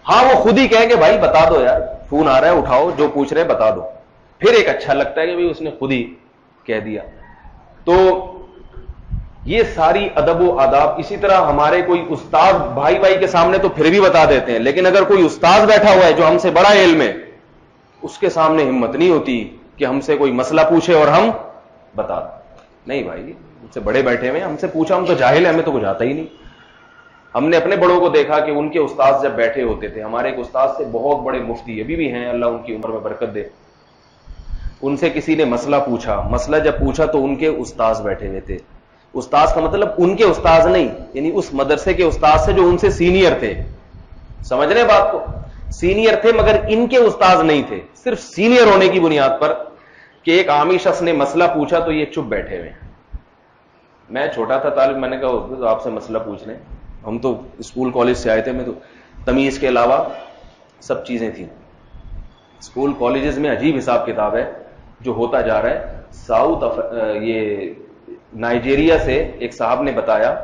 [SPEAKER 2] ہاں وہ خود ہی کہے کہ بھائی بتا دو یار، فون آ رہا ہے اٹھاؤ، جو پوچھ رہے بتا دو. پھر ایک اچھا لگتا ہے کہ بھائی اس نے خود ہی کہہ دیا. تو یہ ساری ادب و آداب. اسی طرح ہمارے کوئی استاد بھائی بھائی کے سامنے تو پھر بھی بتا دیتے ہیں، لیکن اگر کوئی استاد بیٹھا ہوا ہے جو ہم سے بڑا علم ہے، اس کے سامنے ہمت نہیں ہوتی کہ ہم سے کوئی مسئلہ پوچھے اور ہم بتا دیں. نہیں بھائی، ہم سے بڑے بیٹھے ہوئے، ہم سے پوچھا، ہم تو جاہل ہیں، ہمیں تو کچھ آتا ہی نہیں. ہم نے اپنے بڑوں کو دیکھا کہ ان کے استاد جب بیٹھے ہوتے تھے، ہمارے ایک استاد سے بہت بڑے مفتی ابھی بھی ہیں، اللہ ان کی عمر میں برکت دے. ان سے کسی نے مسئلہ پوچھا، مسئلہ جب پوچھا تو ان کے استاذ بیٹھے ہوئے تھے. استاذ کا مطلب ان کے استاذ نہیں، یعنی اس مدرسے کے استاذ سے جو ان سے سینئر تھے. سمجھ رہے بات کو؟ سینئر تھے مگر ان کے استاذ نہیں تھے، صرف سینئر ہونے کی بنیاد پر کہ ایک عامی شخص نے مسئلہ پوچھا تو یہ چپ بیٹھے ہوئے. میں چھوٹا تھا طالب، میں نے کہا تو آپ سے مسئلہ پوچھ لیں. ہم تو اسکول کالج سے آئے تھے، میں تو تمیز کے علاوہ سب چیزیں تھیں. اسکول کالجز میں عجیب حساب کتاب ہے جو ہوتا جا رہا ہے. یہ نائجیریا سے ایک صاحب نے بتایا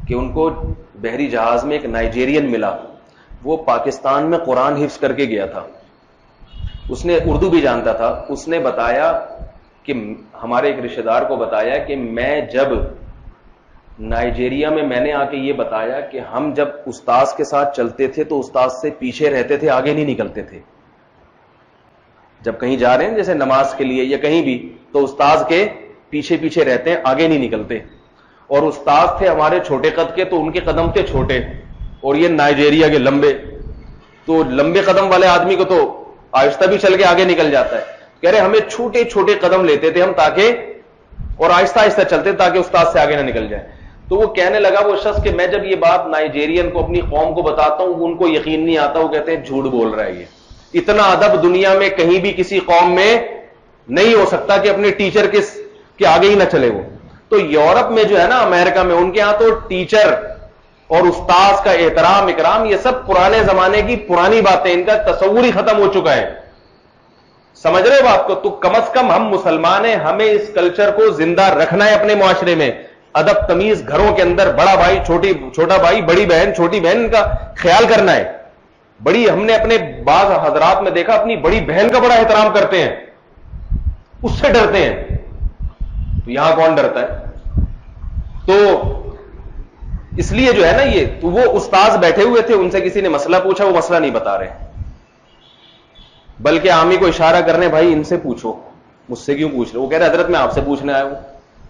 [SPEAKER 2] کہ ان کو بحری جہاز میں ایک نائجیرین ملا، وہ پاکستان میں قرآن حفظ کر کے گیا تھا، اس نے اردو بھی جانتا تھا. اس نے بتایا کہ ہمارے ایک رشتہ دار کو بتایا کہ میں جب نائجیریا میں نے آ کے یہ بتایا کہ ہم جب استاذ کے ساتھ چلتے تھے تو استاذ سے پیچھے رہتے تھے، آگے نہیں نکلتے تھے. جب کہیں جا رہے ہیں جیسے نماز کے لیے یا کہیں بھی تو استاذ کے پیچھے پیچھے رہتے ہیں، آگے نہیں نکلتے. اور استاذ تھے ہمارے چھوٹے قد کے تو ان کے قدم تھے چھوٹے، اور یہ نائجیریا کے لمبے، تو لمبے قدم والے آدمی کو تو آہستہ بھی چل کے آگے نکل جاتا ہے. کہہ رہے ہمیں چھوٹے چھوٹے قدم لیتے تھے ہم تاکہ، اور آہستہ آہستہ چلتے تاکہ استاذ سے آگے نہ نکل جائے. تو وہ کہنے لگا وہ شخص کہ میں جب یہ بات نائجیرین کو اپنی قوم کو بتاتا ہوں ان کو یقین نہیں آتا، وہ کہتے ہیں جھوٹ بول رہا ہے یہ. اتنا ادب دنیا میں کہیں بھی کسی قوم میں نہیں ہو سکتا کہ اپنے ٹیچر کے آگے ہی نہ چلے وہ. تو یورپ میں جو ہے نا، امریکہ میں، ان کے ہاں تو ٹیچر اور استاذ کا احترام اکرام یہ سب پرانے زمانے کی پرانی باتیں، ان کا تصور ہی ختم ہو چکا ہے. سمجھ رہے بات کو؟ تو کم از کم ہم مسلمان ہیں، ہمیں اس کلچر کو زندہ رکھنا ہے اپنے معاشرے میں. ادب تمیز گھروں کے اندر، بڑا بھائی چھوٹا بھائی، بڑی بہن چھوٹی بہن کا خیال کرنا ہے. ہم نے اپنے بعض حضرات میں دیکھا اپنی بڑی بہن کا بڑا احترام کرتے ہیں، اس سے ڈرتے ہیں. تو یہاں کون ڈرتا ہے؟ تو اس لیے جو ہے نا یہ، تو وہ استاذ بیٹھے ہوئے تھے، ان سے کسی نے مسئلہ پوچھا، وہ مسئلہ نہیں بتا رہے، بلکہ عامی کو اشارہ کرنے، بھائی ان سے پوچھو، مجھ سے کیوں پوچھ رہے؟ وہ کہہ رہے حضرت میں آپ سے پوچھنے آیا ہوں.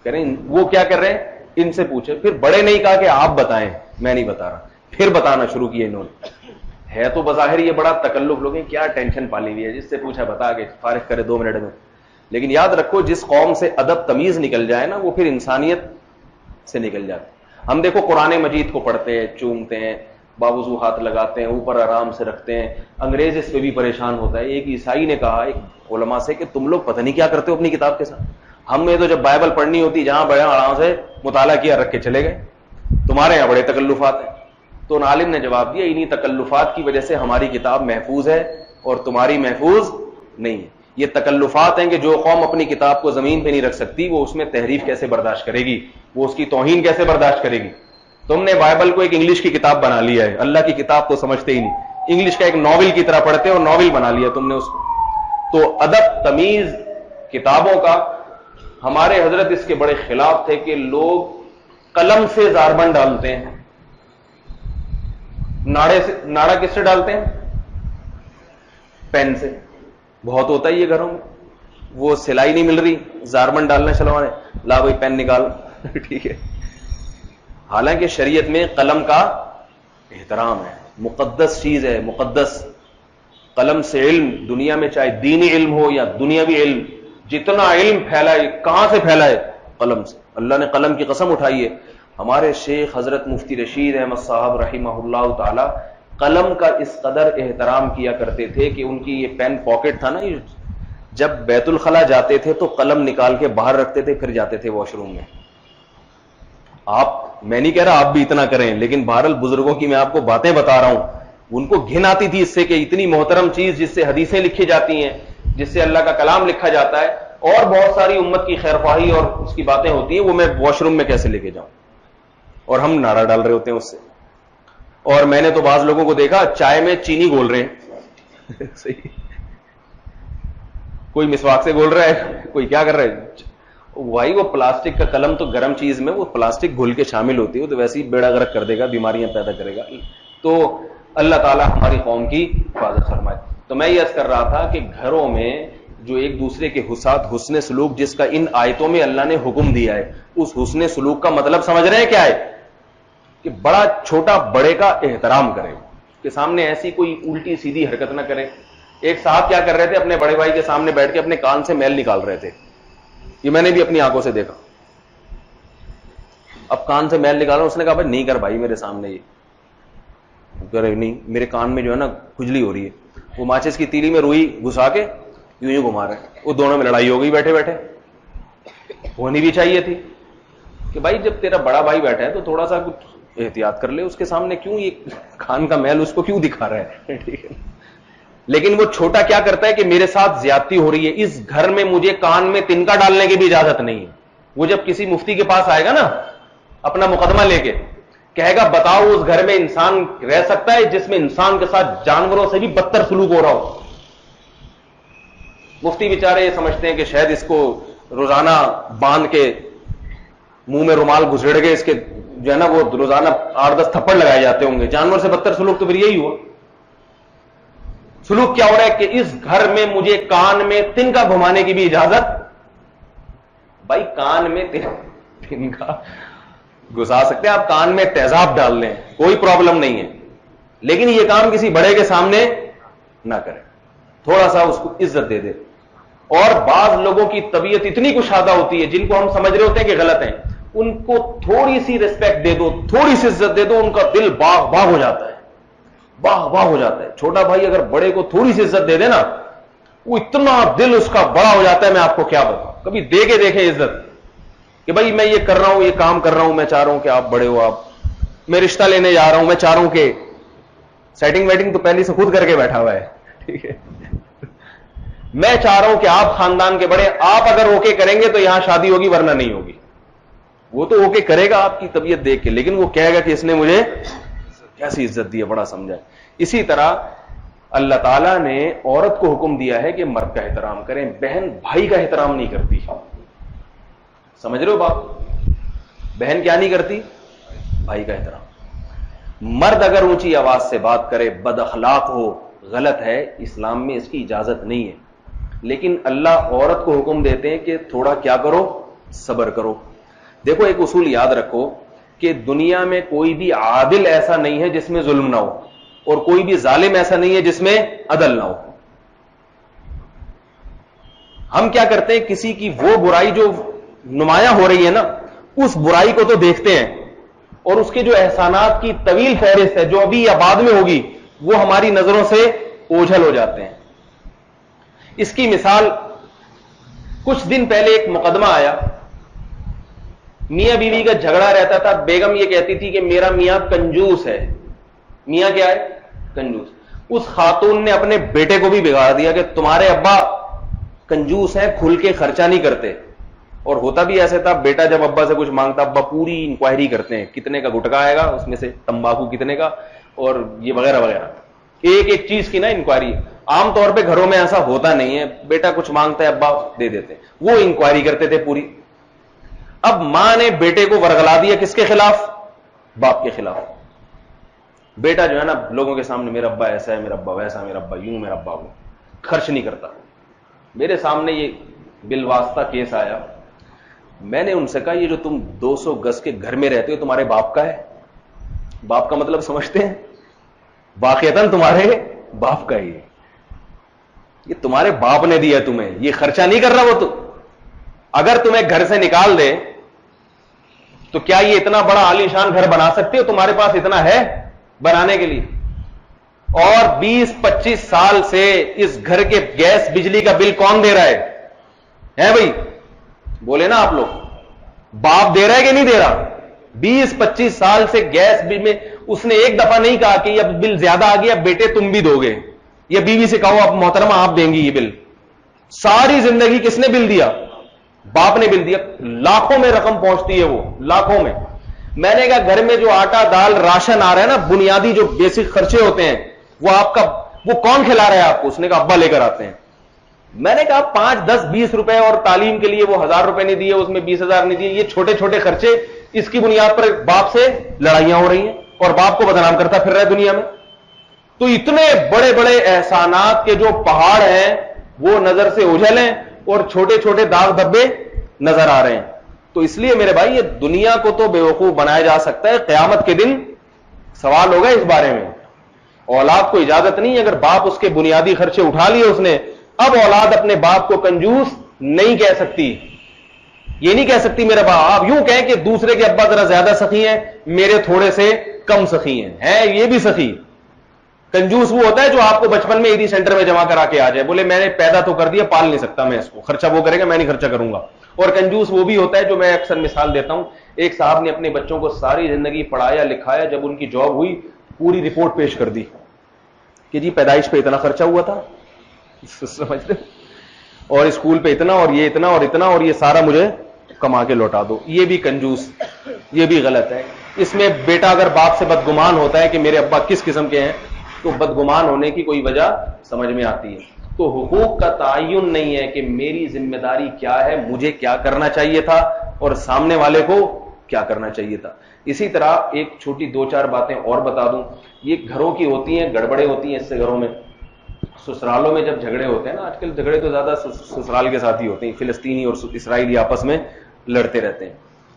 [SPEAKER 2] کہہ رہے ہیں وہ کیا کر رہے ہیں؟ ان سے پوچھے. پھر بڑے نہیں کہا کہ آپ بتائیں، میں نہیں بتا رہا، پھر بتانا شروع کیے انہوں نے. ہے تو بظاہر یہ بڑا تکلف، لوگ کیا ٹینشن پالی ہوئی ہے، جس سے پوچھا بتا کے فارغ کرے 2 منٹ میں. لیکن یاد رکھو جس قوم سے ادب تمیز نکل جائے نا، وہ پھر انسانیت سے نکل جاتی. ہم دیکھو قرآن مجید کو پڑھتے ہیں، چومتے ہیں، باوضو ہاتھ لگاتے ہیں، اوپر آرام سے رکھتے ہیں. انگریز اس پہ بھی پریشان ہوتا ہے. ایک عیسائی نے کہا ایک علماء سے کہ تم لوگ پتہ نہیں کیا کرتے ہو اپنی کتاب کے ساتھ. ہم نے تو جب بائبل پڑھنی ہوتی جہاں بڑے آرام سے مطالعہ کیا، رکھ کے چلے گئے، تمہارے یہاں بڑے تکلفات ہیں. تو ان عالم نے جواب دیا انہی تکلفات کی وجہ سے ہماری کتاب محفوظ ہے اور تمہاری محفوظ نہیں ہے. یہ تکلفات ہیں کہ جو قوم اپنی کتاب کو زمین پہ نہیں رکھ سکتی وہ اس میں تحریف کیسے برداشت کرے گی، وہ اس کی توہین کیسے برداشت کرے گی. تم نے بائبل کو ایک انگلش کی کتاب بنا لیا ہے، اللہ کی کتاب تو سمجھتے ہی نہیں، انگلش کا ایک ناول کی طرح پڑھتے اور ناول بنا لیا تم نے اس کو. تو ادب تمیز کتابوں کا ہمارے حضرت اس کے بڑے خلاف تھے کہ لوگ قلم سے زاربند ڈالتے ہیں. ناڑا کس سے ڈالتے ہیں؟ پین سے. بہت ہوتا ہے یہ گھروں میں، وہ سلائی نہیں مل رہی، زاربند ڈالنا چلوانے، لا بھائی پین نکال ٹھیک ہے. حالانکہ شریعت میں قلم کا احترام ہے، مقدس چیز ہے، مقدس. قلم سے علم دنیا میں چاہے دینی علم ہو یا دنیاوی علم، جتنا علم پھیلا ہے کہاں سے پھیلا ہے؟ قلم سے. اللہ نے قلم کی قسم اٹھائی ہے. ہمارے شیخ حضرت مفتی رشید احمد صاحب رحمہ اللہ تعالی قلم کا اس قدر احترام کیا کرتے تھے کہ ان کی یہ پین پاکٹ تھا نا، جب بیت الخلا جاتے تھے تو قلم نکال کے باہر رکھتے تھے، پھر جاتے تھے واش روم میں. میں نہیں کہہ رہا آپ بھی اتنا کریں، لیکن بہرحال بزرگوں کی میں آپ کو باتیں بتا رہا ہوں. ان کو گھن آتی تھی اس سے کہ اتنی محترم چیز جس سے حدیثیں لکھی جاتی ہیں، جس سے اللہ کا کلام لکھا جاتا ہے، اور بہت ساری امت کی خیر خواہی اور اس کی باتیں ہوتی ہیں، وہ میں واش روم میں کیسے لے کے جاؤں؟ اور ہم نعرہ ڈال رہے ہوتے ہیں اس سے. اور میں نے تو بعض لوگوں کو دیکھا چائے میں چینی گول رہے ہیں. صحیح، کوئی مسواک سے گول رہا ہے، کوئی کیا کر رہا ہے. بھائی وہ پلاسٹک کا قلم تو گرم چیز میں وہ پلاسٹک گھل کے شامل ہوتی ہے، تو ویسے ہی بیڑا غرق کر دے گا، بیماریاں پیدا کرے گا. تو اللہ تعالیٰ ہماری قوم کی حفاظت فرمائے. تو میں یہ عرض کر رہا تھا کہ گھروں میں جو ایک دوسرے کے ساتھ حسن سلوک جس کا ان آیتوں میں اللہ نے حکم دیا ہے، اس حسن سلوک کا مطلب سمجھ رہے ہیں کیا ہے؟ کہ بڑا چھوٹا بڑے کا احترام کرے، کہ سامنے ایسی کوئی الٹی سیدھی حرکت نہ کرے. ایک صاحب کیا کر رہے تھے، اپنے بڑے بھائی کے سامنے بیٹھ کے اپنے کان سے میل نکال رہے تھے. یہ میں نے بھی اپنی آنکھوں سے دیکھا. اب کان سے میل نکالا، اس نے کہا بھائی نہیں کر بھائی میرے سامنے. یہ نہیں، میرے کان میں جو ہے نا کھجلی ہو رہی ہے. وہ ماچس کی تیلی میں روئی گھسا کے یوں یوں گھما رہے ہیں. وہ دونوں میں لڑائی ہو گئی بیٹھے بیٹھے. ہونی بھی چاہیے تھی کہ بھائی جب تیرا بڑا بھائی بیٹھا ہے تو تھوڑا سا کچھ احتیاط کر لے، اس کے سامنے کیوں یہ کان کا میل اس کو کیوں دکھا رہا ہے؟ ٹھیک ہے. لیکن وہ چھوٹا کیا کرتا ہے کہ میرے ساتھ زیادتی ہو رہی ہے، اس گھر میں مجھے کان میں تنکا ڈالنے کی بھی اجازت نہیں ہے. وہ جب کسی مفتی کے پاس آئے گا نا اپنا مقدمہ لے کے، کہے گا بتاؤ اس گھر میں انسان رہ سکتا ہے جس میں انسان کے ساتھ جانوروں سے بھی بدتر سلوک ہو رہا ہو؟ مفتی بیچارے یہ سمجھتے ہیں کہ شاید اس کو روزانہ باندھ کے منہ میں رومال گھسڑ کے اس کے جو ہے نا وہ روزانہ 8-10 تھپڑ لگائے جاتے ہوں گے. جانور سے بدتر سلوک تو پھر یہی ہوا. سلوک کیا ہو رہا ہے کہ اس گھر میں مجھے کان میں تنکا گھمانے کی بھی اجازت. بھائی کان میں تنکا گھسا سکتے ہیں آپ، کان میں تیزاب ڈال لیں، کوئی پرابلم نہیں ہے، لیکن یہ کام کسی بڑے کے سامنے نہ کریں. تھوڑا سا اس کو عزت دے دے. اور بعض لوگوں کی طبیعت اتنی کشادہ ہوتی ہے جن کو ہم سمجھ رہے ہوتے ہیں کہ غلط ہیں، ان کو تھوڑی سی ریسپیکٹ دے دو، تھوڑی سی عزت دے دو، ان کا دل باغ باغ ہو جاتا ہے، باغ باغ ہو جاتا ہے. چھوٹا بھائی اگر بڑے کو تھوڑی سی عزت دے دے نا، وہ اتنا دل اس کا بڑا ہو جاتا ہے، میں آپ کو کیا بتاؤں. کبھی دے کے دیکھیں عزت کہ بھائی میں یہ کر رہا ہوں، یہ کام کر رہا ہوں، میں چاہ رہا ہوں کہ آپ بڑے ہو، آپ میں رشتہ لینے جا رہا ہوں، میں چاہ رہا ہوں کہ سیٹنگ ویٹنگ تو پہلے سے خود کر کے بیٹھا ہوا ہے. ٹھیک ہے، میں چاہ رہا ہوں کہ آپ خاندان کے بڑے، آپ اگر اوکے کریں گے تو یہاں شادی ہوگی ورنہ نہیں ہوگی. وہ تو اوکے کرے گا آپ کی طبیعت دیکھ کے، لیکن وہ کہے گا کہ اس نے مجھے کیسی عزت دی ہے، بڑا سمجھا ہے. اسی طرح اللہ تعالیٰ نے عورت کو حکم دیا ہے کہ مرد کا احترام کریں. بہن بھائی کا احترام نہیں کرتی. سمجھ رہے ہو باپ؟ بہن کیا نہیں کرتی؟ بھائی کا احترام. مرد اگر اونچی آواز سے بات کرے، بد اخلاق ہو، غلط ہے، اسلام میں اس کی اجازت نہیں ہے. لیکن اللہ عورت کو حکم دیتے ہیں کہ تھوڑا کیا کرو، صبر کرو. دیکھو ایک اصول یاد رکھو کہ دنیا میں کوئی بھی عادل ایسا نہیں ہے جس میں ظلم نہ ہو، اور کوئی بھی ظالم ایسا نہیں ہے جس میں عدل نہ ہو. ہم کیا کرتے ہیں، کسی کی وہ برائی جو نمایاں ہو رہی ہے نا، اس برائی کو تو دیکھتے ہیں، اور اس کے جو احسانات کی طویل فہرست ہے جو ابھی یا بعد میں ہوگی، وہ ہماری نظروں سے اوجھل ہو جاتے ہیں. اس کی مثال کچھ دن پہلے ایک مقدمہ آیا، میاں بیوی کا جھگڑا رہتا تھا. بیگم یہ کہتی تھی کہ میرا میاں کنجوس ہے. میاں کیا ہے؟ کنجوس. اس خاتون نے اپنے بیٹے کو بھی بگاڑ دیا کہ تمہارے ابا کنجوس ہیں، کھل کے خرچہ نہیں کرتے. اور ہوتا بھی ایسے تھا، بیٹا جب ابا سے کچھ مانگتا، ابا پوری انکوائری کرتے ہیں، کتنے کا گٹکا آئے گا، اس میں سے تمباکو کتنے کا، اور یہ وغیرہ وغیرہ، ایک ایک چیز کی نا انکوائری. عام طور پہ گھروں میں ایسا ہوتا نہیں ہے، بیٹا کچھ مانگتا ہے ابا دے دیتے ہیں. وہ انکوائری کرتے تھے پوری. اب ماں نے بیٹے کو ورغلا دیا، کس کے خلاف؟ باپ کے خلاف. بیٹا جو ہے نا لوگوں کے سامنے، میرا ابا ایسا ہے، میرا ابا ویسا، میرا ابا یوں، میرا ابا وہ، خرچ نہیں کرتا. میرے سامنے یہ بالواسطہ کیس آیا. میں نے ان سے کہا یہ جو تم 200 گز کے گھر میں رہتے ہو تمہارے باپ کا ہے؟ باپ کا مطلب سمجھتے ہیں؟ واقعتاً تمہارے باپ کا ہی ہے. یہ تمہارے باپ نے دیا تمہیں, یہ خرچہ نہیں کر رہا وہ. تو اگر تمہیں گھر سے نکال دے تو کیا یہ اتنا بڑا عالیشان گھر بنا سکتے ہو؟ تمہارے پاس اتنا ہے بنانے کے لیے؟ اور 20-25 سال سے اس گھر کے گیس بجلی کا بل کون دے رہا ہے بھائی؟ بولے نا آپ لوگ, باپ دے رہا ہے کہ نہیں دے رہا؟ 20-25 سال سے گیس بل میں اس نے ایک دفعہ نہیں کہا کہ اب بل زیادہ آ گیا بیٹے تم بھی دو گے, یا بیوی سے کہو اب محترمہ آپ دیں گی یہ بل. ساری زندگی کس نے بل دیا؟ باپ نے بل دیا. لاکھوں میں رقم پہنچتی ہے وہ, لاکھوں میں. میں نے کہا گھر میں جو آٹا دال راشن آ رہا ہے نا, بنیادی جو بیسک خرچے ہوتے ہیں وہ آپ کا, وہ کون کھلا رہا ہے آپ کو؟ اس نے کہا ابا لے کر آتے ہیں. میں نے کہا 5, 10, 20 روپے اور تعلیم کے لیے وہ 1000 روپے نہیں دیے, اس میں 20,000 نہیں دیے, یہ چھوٹے چھوٹے خرچے, اس کی بنیاد پر باپ سے لڑائیاں ہو رہی ہیں اور باپ کو بدنام کرتا پھر رہا ہے دنیا میں. تو اتنے بڑے بڑے احسانات کے جو پہاڑ ہیں وہ نظر سے اوجھل ہیں اور چھوٹے چھوٹے داغ دھبے نظر آ رہے ہیں. تو اس لیے میرے بھائی یہ دنیا کو تو بیوقوف بنایا جا سکتا ہے, قیامت کے دن سوال ہوگا اس بارے میں. اولاد کو اجازت نہیں, اگر باپ اس کے بنیادی خرچے اٹھا لیے اس نے, اب اولاد اپنے باپ کو کنجوس نہیں کہہ سکتی. یہ نہیں کہہ سکتی میرا باپ, آپ یوں کہیں کہ دوسرے کے ابا ذرا زیادہ سخی ہیں, میرے تھوڑے سے کم سخی ہیں. یہ بھی سخی. کنجوس وہ ہوتا ہے جو آپ کو بچپن میں ایڈی سینٹر میں جمع کرا کے آ جائے, بولے میں نے پیدا تو کر دیا, پال نہیں سکتا میں اس کو, خرچہ وہ کرے گا میں نہیں خرچہ کروں گا. اور کنجوس وہ بھی ہوتا ہے جو میں اکثر مثال دیتا ہوں, ایک صاحب نے اپنے بچوں کو ساری زندگی پڑھایا لکھایا, جب ان کی جاب ہوئی پوری رپورٹ پیش کر دی کہ جی پیدائش پہ اتنا خرچہ ہوا تھا, سمجھتے, اور اسکول پہ اتنا, اور یہ اتنا اور اتنا, اور یہ سارا مجھے کما کے لوٹا دو. یہ بھی کنجوس, یہ بھی غلط ہے. اس میں بیٹا اگر باپ سے بدگمان ہوتا ہے کہ میرے ابا کس قسم کے ہیں, تو بدگمان ہونے کی کوئی وجہ سمجھ میں آتی ہے. تو حقوق کا تعین نہیں ہے کہ میری ذمہ داری کیا ہے, مجھے کیا کرنا چاہیے تھا اور سامنے والے کو کیا کرنا چاہیے تھا. اسی طرح ایک چھوٹی 2-4 باتیں اور بتا دوں, یہ گھروں کی ہوتی ہیں, گڑبڑیں ہوتی ہیں اس سے گھروں میں. سسرالوں میں جب جھگڑے ہوتے ہیں نا, آج کل جھگڑے تو زیادہ سسرال کے ساتھ ہی ہوتے ہیں, فلسطینی اور اسرائیلی آپس میں لڑتے رہتے ہیں.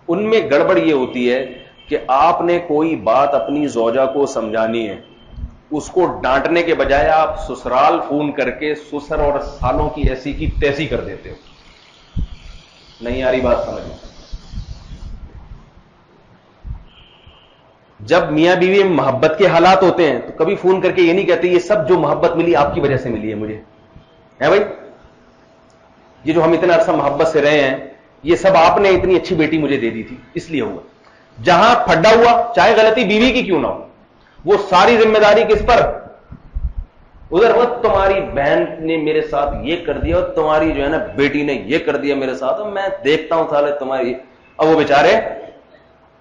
[SPEAKER 2] ان میں گڑبڑ یہ ہوتی ہے کہ آپ نے کوئی بات اپنی زوجہ کو سمجھانی ہے, اس کو ڈانٹنے کے بجائے آپ سسرال فون کر کے سسر اور سالوں کی ایسی کی تیسی کر دیتے ہو. نہیں آ رہی بات سمجھ میں؟ جب میاں بیوی میں محبت کے حالات ہوتے ہیں تو کبھی فون کر کے یہ نہیں کہتے یہ سب جو محبت ملی آپ کی وجہ سے ملی ہے مجھے, ہے بھائی, یہ جو ہم اتنا عرصہ محبت سے رہے ہیں یہ سب آپ نے اتنی اچھی بیٹی مجھے دے دی تھی اس لیے ہوا. جہاں پھڈا ہوا, چاہے غلطی بیوی کی کیوں نہ ہو, وہ ساری ذمہ داری کس پر؟ ادھر وہ تمہاری بہن نے میرے ساتھ یہ کر دیا اور تمہاری جو ہے نا بیٹی نے یہ کر دیا میرے ساتھ, اور میں دیکھتا ہوں سالے تمہاری. اب وہ بیچارے,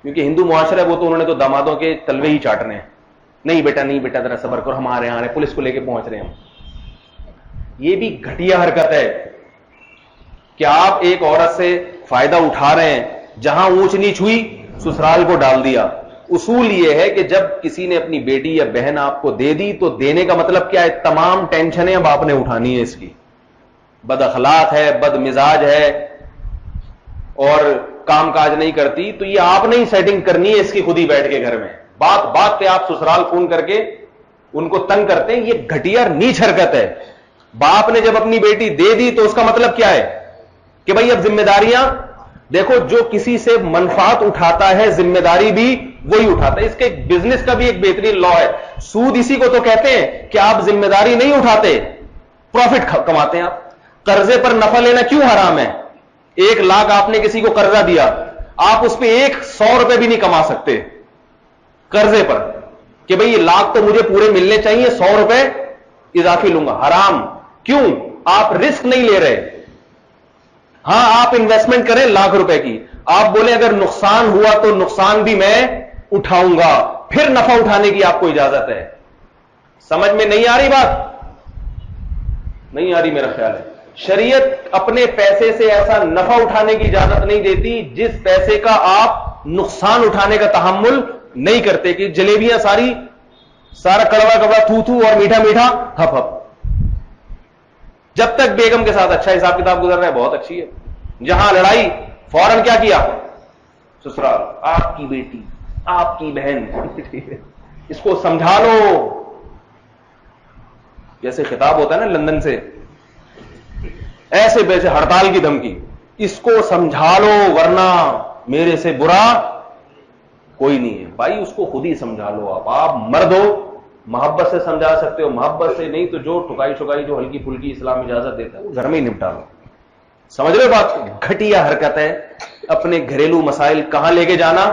[SPEAKER 2] کیونکہ ہندو معاشرہ ہے وہ تو انہوں نے تو دامادوں کے تلوے ہی چاٹنے ہیں, نہیں بیٹا نہیں بیٹا ذرا صبر کرو, ہم آ رہے ہیں, پولیس کو لے کے پہنچ رہے ہیں. یہ بھی گھٹیا حرکت ہے کہ آپ ایک عورت سے فائدہ اٹھا رہے ہیں, جہاں اونچ نیچ ہوئی سسرال کو ڈال دیا. اصول یہ ہے کہ جب کسی نے اپنی بیٹی یا بہن آپ کو دے دی تو دینے کا مطلب کیا ہے؟ تمام ٹینشنیں اب آپ نے اٹھانی ہے اس کی. بد اخلاق ہے, بد مزاج ہے اور کام کاج نہیں کرتی, تو یہ آپ نے ہی سیٹنگ کرنی ہے اس کی خود ہی بیٹھ کے گھر میں. بات بات پہ آپ سسرال فون کر کے ان کو تنگ کرتے ہیں, یہ گھٹیا نیچ حرکت ہے. باپ نے جب اپنی بیٹی دے دی تو اس کا مطلب کیا ہے کہ بھائی اب ذمہ داریاں دیکھو, جو کسی سے منفعت اٹھاتا ہے ذمہ داری بھی وہی اٹھاتا ہے. اس کے بزنس کا بھی ایک بہترین لا ہے, سود اسی کو تو کہتے ہیں کہ آپ ذمہ داری نہیں اٹھاتے, پروفٹ کماتے ہیں آپ. قرضے پر نفع لینا کیوں حرام ہے؟ 1 لاکھ آپ نے کسی کو قرضہ دیا, آپ اس پہ 100 روپے بھی نہیں کما سکتے قرضے پر, کہ بھئی یہ لاکھ تو مجھے پورے ملنے چاہیے, 100 روپے اضافی لوں گا. حرام. کیوں؟ آپ رسک نہیں لے رہے. ہاں آپ انویسٹمنٹ کریں 1,00,000 روپے کی, آپ بولیں اگر نقصان ہوا تو نقصان بھی میں اٹھاؤں گا, پھر نفع اٹھانے کی آپ کو اجازت ہے. سمجھ میں نہیں آ رہی بات؟ نہیں آ رہی میرا خیال ہے. شریعت اپنے پیسے سے ایسا نفع اٹھانے کی اجازت نہیں دیتی جس پیسے کا آپ نقصان اٹھانے کا تحمل نہیں کرتے, کہ جلیبیاں سارا کڑوا کڑوا تھو تھو اور میٹھا میٹھا ہپ ہپ. جب تک بیگم کے ساتھ اچھا حساب کتاب گزر رہا ہے بہت اچھی ہے, جہاں لڑائی فوراً کیا کیا, سسرال, آپ کی بیٹی, آپ کی بہن, اس کو سمجھا لو. جیسے خطاب ہوتا ہے نا لندن سے ایسے ویسے ہڑتال کی دھمکی، اس کو سمجھا لو ورنہ میرے سے برا کوئی نہیں ہے. بھائی اس کو خود ہی سمجھا لو. آپ مرد ہو، محبت سے سمجھا سکتے ہو، محبت سے نہیں تو جو ٹھکائی ٹھکائی جو ہلکی پھلکی اسلام اجازت دیتا ہے وہ گھر میں ہی نپٹا لو. سمجھ رہے ہو بات؟ گھٹیا حرکت ہے. اپنے گھریلو مسائل کہاں لے کے جانا؟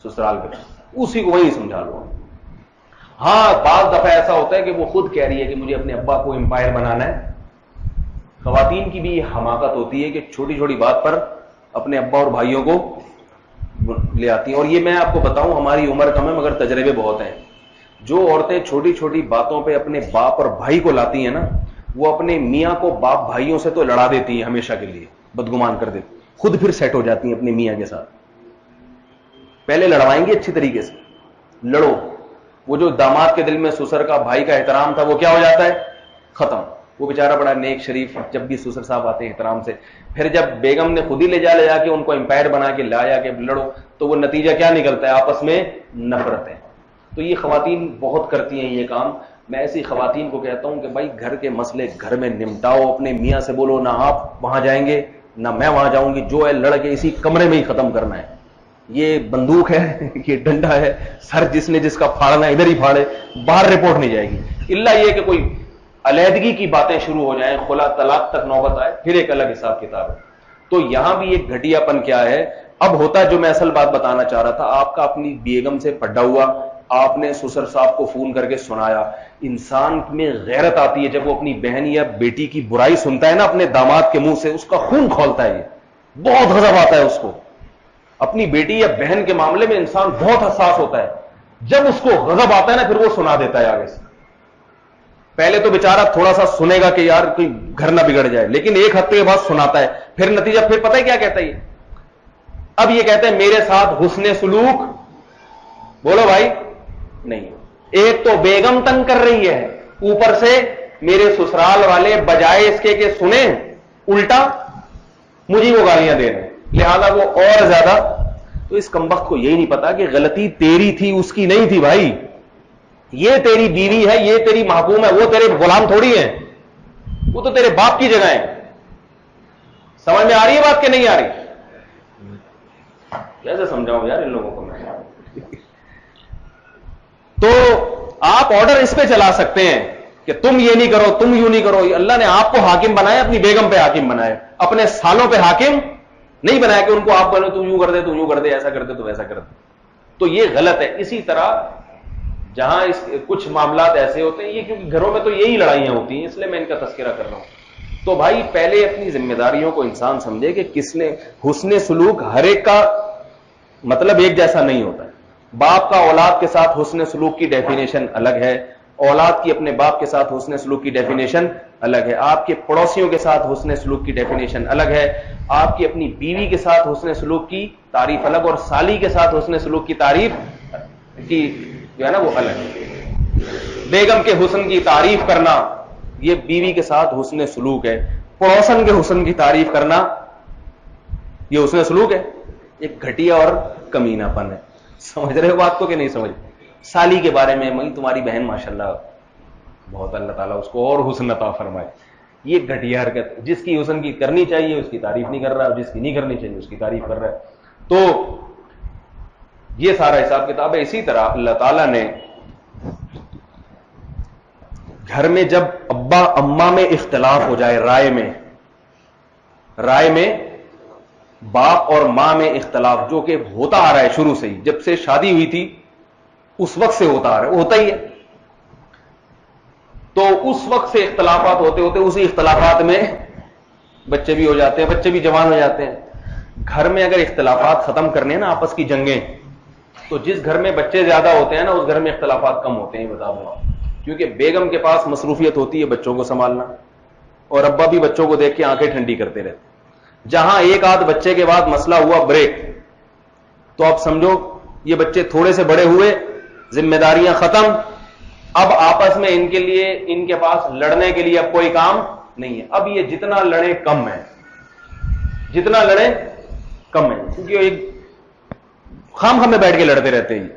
[SPEAKER 2] سسرال کے پاس، اسی کو وہی سمجھا لو. ہاں بعض دفعہ ایسا ہوتا ہے کہ وہ خود کہہ رہی ہے کہ مجھے اپنے ابا کو امپائر بنانا ہے. خواتین کی بھی یہ حماقت ہوتی ہے کہ چھوٹی چھوٹی بات پر اپنے ابا اور بھائیوں کو لے آتی ہیں. اور یہ میں آپ کو بتاؤں، ہماری عمر کم ہے مگر تجربے بہت ہیں. جو عورتیں چھوٹی چھوٹی باتوں پہ اپنے باپ اور بھائی کو لاتی ہیں نا، وہ اپنے میاں کو باپ بھائیوں سے تو لڑا دیتی ہیں ہمیشہ کے لیے، بدگمان کر دیتی، خود پھر سیٹ ہو جاتی ہیں اپنے میاں کے ساتھ. پہلے لڑوائیں گے اچھی طریقے سے، لڑو. وہ جو داماد کے دل میں سسر کا بھائی کا احترام تھا وہ کیا ہو جاتا ہے؟ ختم. وہ بیچارہ بڑا نیک شریف، جب بھی سسر صاحب آتے ہیں احترام سے. پھر جب بیگم نے خود ہی لے جا کے ان کو امپائر بنا کے لایا کہ لڑو، تو وہ نتیجہ کیا نکلتا ہے؟ آپس میں نفرتیں. تو یہ خواتین بہت کرتی ہیں یہ کام. میں ایسی خواتین کو کہتا ہوں کہ بھائی گھر کے مسئلے گھر میں نمٹاؤ. اپنے میاں سے بولو نہ آپ وہاں جائیں گے نہ میں وہاں جاؤں گی، جو ہے لڑ کے اسی کمرے میں ہی ختم کرنا ہے. یہ بندوق ہے، یہ ڈنڈا ہے، سر جس نے جس کا پھاڑنا ادھر ہی پھاڑے، باہر رپورٹ نہیں جائے گی. الا یہ کہ کوئی علیحدگی کی باتیں شروع ہو جائیں، خلا طلاق تک نوبت آئے، پھر ایک الگ حساب کتاب ہے. تو یہاں بھی ایک گھٹیا پن کیا ہے اب ہوتا ہے. جو میں اصل بات بتانا چاہ رہا تھا، آپ کا اپنی بیگم سے پڈا ہوا، آپ نے سسر صاحب کو فون کر کے سنایا. انسان میں غیرت آتی ہے جب وہ اپنی بہن یا بیٹی کی برائی سنتا ہے نا اپنے داماد کے منہ سے، اس کا خون کھولتا ہے. یہ بہت غضب آتا ہے اس کو. اپنی بیٹی یا بہن کے معاملے میں انسان بہت حساس ہوتا ہے. جب اس کو غضب آتا ہے نا پھر وہ سنا دیتا ہے آگے سے. پہلے تو بیچارہ تھوڑا سا سنے گا کہ یار کوئی گھر نہ بگڑ جائے، لیکن ایک ہفتے کے بعد سناتا ہے. پھر نتیجہ پھر پتہ ہے کیا کہتا ہے؟ اب یہ کہتا ہے میرے ساتھ حسن سلوک، بولو بھائی نہیں. ایک تو بیگم تنگ کر رہی ہے، اوپر سے میرے سسرال والے بجائے اس کے کہ سنیں الٹا مجھے وہ گالیاں دے رہے ہیں، لہذا وہ اور زیادہ. تو اس کمبخت کو یہی نہیں پتا کہ غلطی تیری تھی اس کی نہیں تھی. بھائی یہ تیری بیوی ہے، یہ تیری محکوم ہے، وہ تیرے غلام تھوڑی ہے، وہ تو تیرے باپ کی جگہ ہے. سمجھ میں آ رہی ہے بات کہ نہیں آ رہی؟ کیسے سمجھاؤں یار ان لوگوں کو میں. تو آپ آرڈر اس پہ چلا سکتے ہیں کہ تم یہ نہیں کرو، تم یوں نہیں کرو. اللہ نے آپ کو حاکم بنایا، اپنی بیگم پہ حاکم بنایا، اپنے سالوں پہ حاکم نہیں بنایا کہ ان کو آپ بولے تو یوں کر دے، تو یوں کر دے، ایسا کر دے تو ویسا کر دے. تو یہ غلط ہے. اسی طرح جہاں کچھ معاملات ایسے ہوتے ہیں، یہ کیونکہ گھروں میں تو یہی لڑائیاں ہوتی ہیں اس لیے میں ان کا تذکرہ کر رہا ہوں. تو بھائی پہلے اپنی ذمہ داریوں کو انسان سمجھے کہ کس نے حسن سلوک، ہر ایک کا مطلب ایک جیسا نہیں ہوتا ہے. باپ کا اولاد کے ساتھ حسن سلوک کی ڈیفینیشن الگ ہے، اولاد کی اپنے باپ کے ساتھ حسن سلوک کی ڈیفینیشن الگ ہے، آپ کے پڑوسیوں کے ساتھ حسن سلوک کی ڈیفینیشن الگ ہے، آپ کی اپنی بیوی کے ساتھ حسن سلوک کی تعریف الگ، اور سالی کے ساتھ حسن سلوک کی تعریف کی جو ہے نا وہ الگ ہے. بیگم کے حسن کی تعریف کرنا یہ بیوی کے ساتھ حسن سلوک ہے، پڑوسن کے حسن کی تعریف کرنا یہ حسن سلوک ہے. ایک گھٹیا اور کمینہ پن ہے. سمجھ رہے ہو بات کو کہ نہیں سمجھ؟ سالی کے بارے میں تمہاری بہن ماشاءاللہ بہت اللہ تعالیٰ اس کو اور حسن عطا فرمائے، یہ گھٹیا حرکت. جس کی حسن کی کرنی چاہیے اس کی تعریف نہیں کر رہا، جس کی نہیں کرنی چاہیے اس کی تعریف کر رہا ہے. تو یہ سارا حساب کتاب ہے. اسی طرح اللہ تعالیٰ نے گھر میں جب ابا اماں میں اختلاف ہو جائے، رائے میں باپ اور ماں میں اختلاف، جو کہ ہوتا آ رہا ہے شروع سے ہی، جب سے شادی ہوئی تھی اس وقت سے ہوتا آ رہا ہے، ہوتا ہی ہے. تو اس وقت سے اختلافات ہوتے ہوتے اسی اختلافات میں بچے بھی ہو جاتے ہیں، بچے بھی جوان ہو جاتے ہیں. گھر میں اگر اختلافات ختم کرنے ہیں نا، آپس کی جنگیں، تو جس گھر میں بچے زیادہ ہوتے ہیں نا اس گھر میں اختلافات کم ہوتے ہیں. بتا دوں آپ، کیونکہ بیگم کے پاس مصروفیت ہوتی ہے بچوں کو سنبھالنا، اور ابا بھی بچوں کو دیکھ کے آنکھیں ٹھنڈی کرتے رہتے. جہاں ایک آدھ بچے کے بعد مسئلہ ہوا بریک، تو آپ سمجھو یہ بچے تھوڑے سے بڑے ہوئے، ذمہ داریاں ختم، اب آپس میں ان کے لیے، ان کے پاس لڑنے کے لیے اب کوئی کام نہیں ہے. اب یہ جتنا لڑے کم ہے، جتنا لڑے کم ہے، کیونکہ ایک خام میں بیٹھ کے لڑتے رہتے ہیں.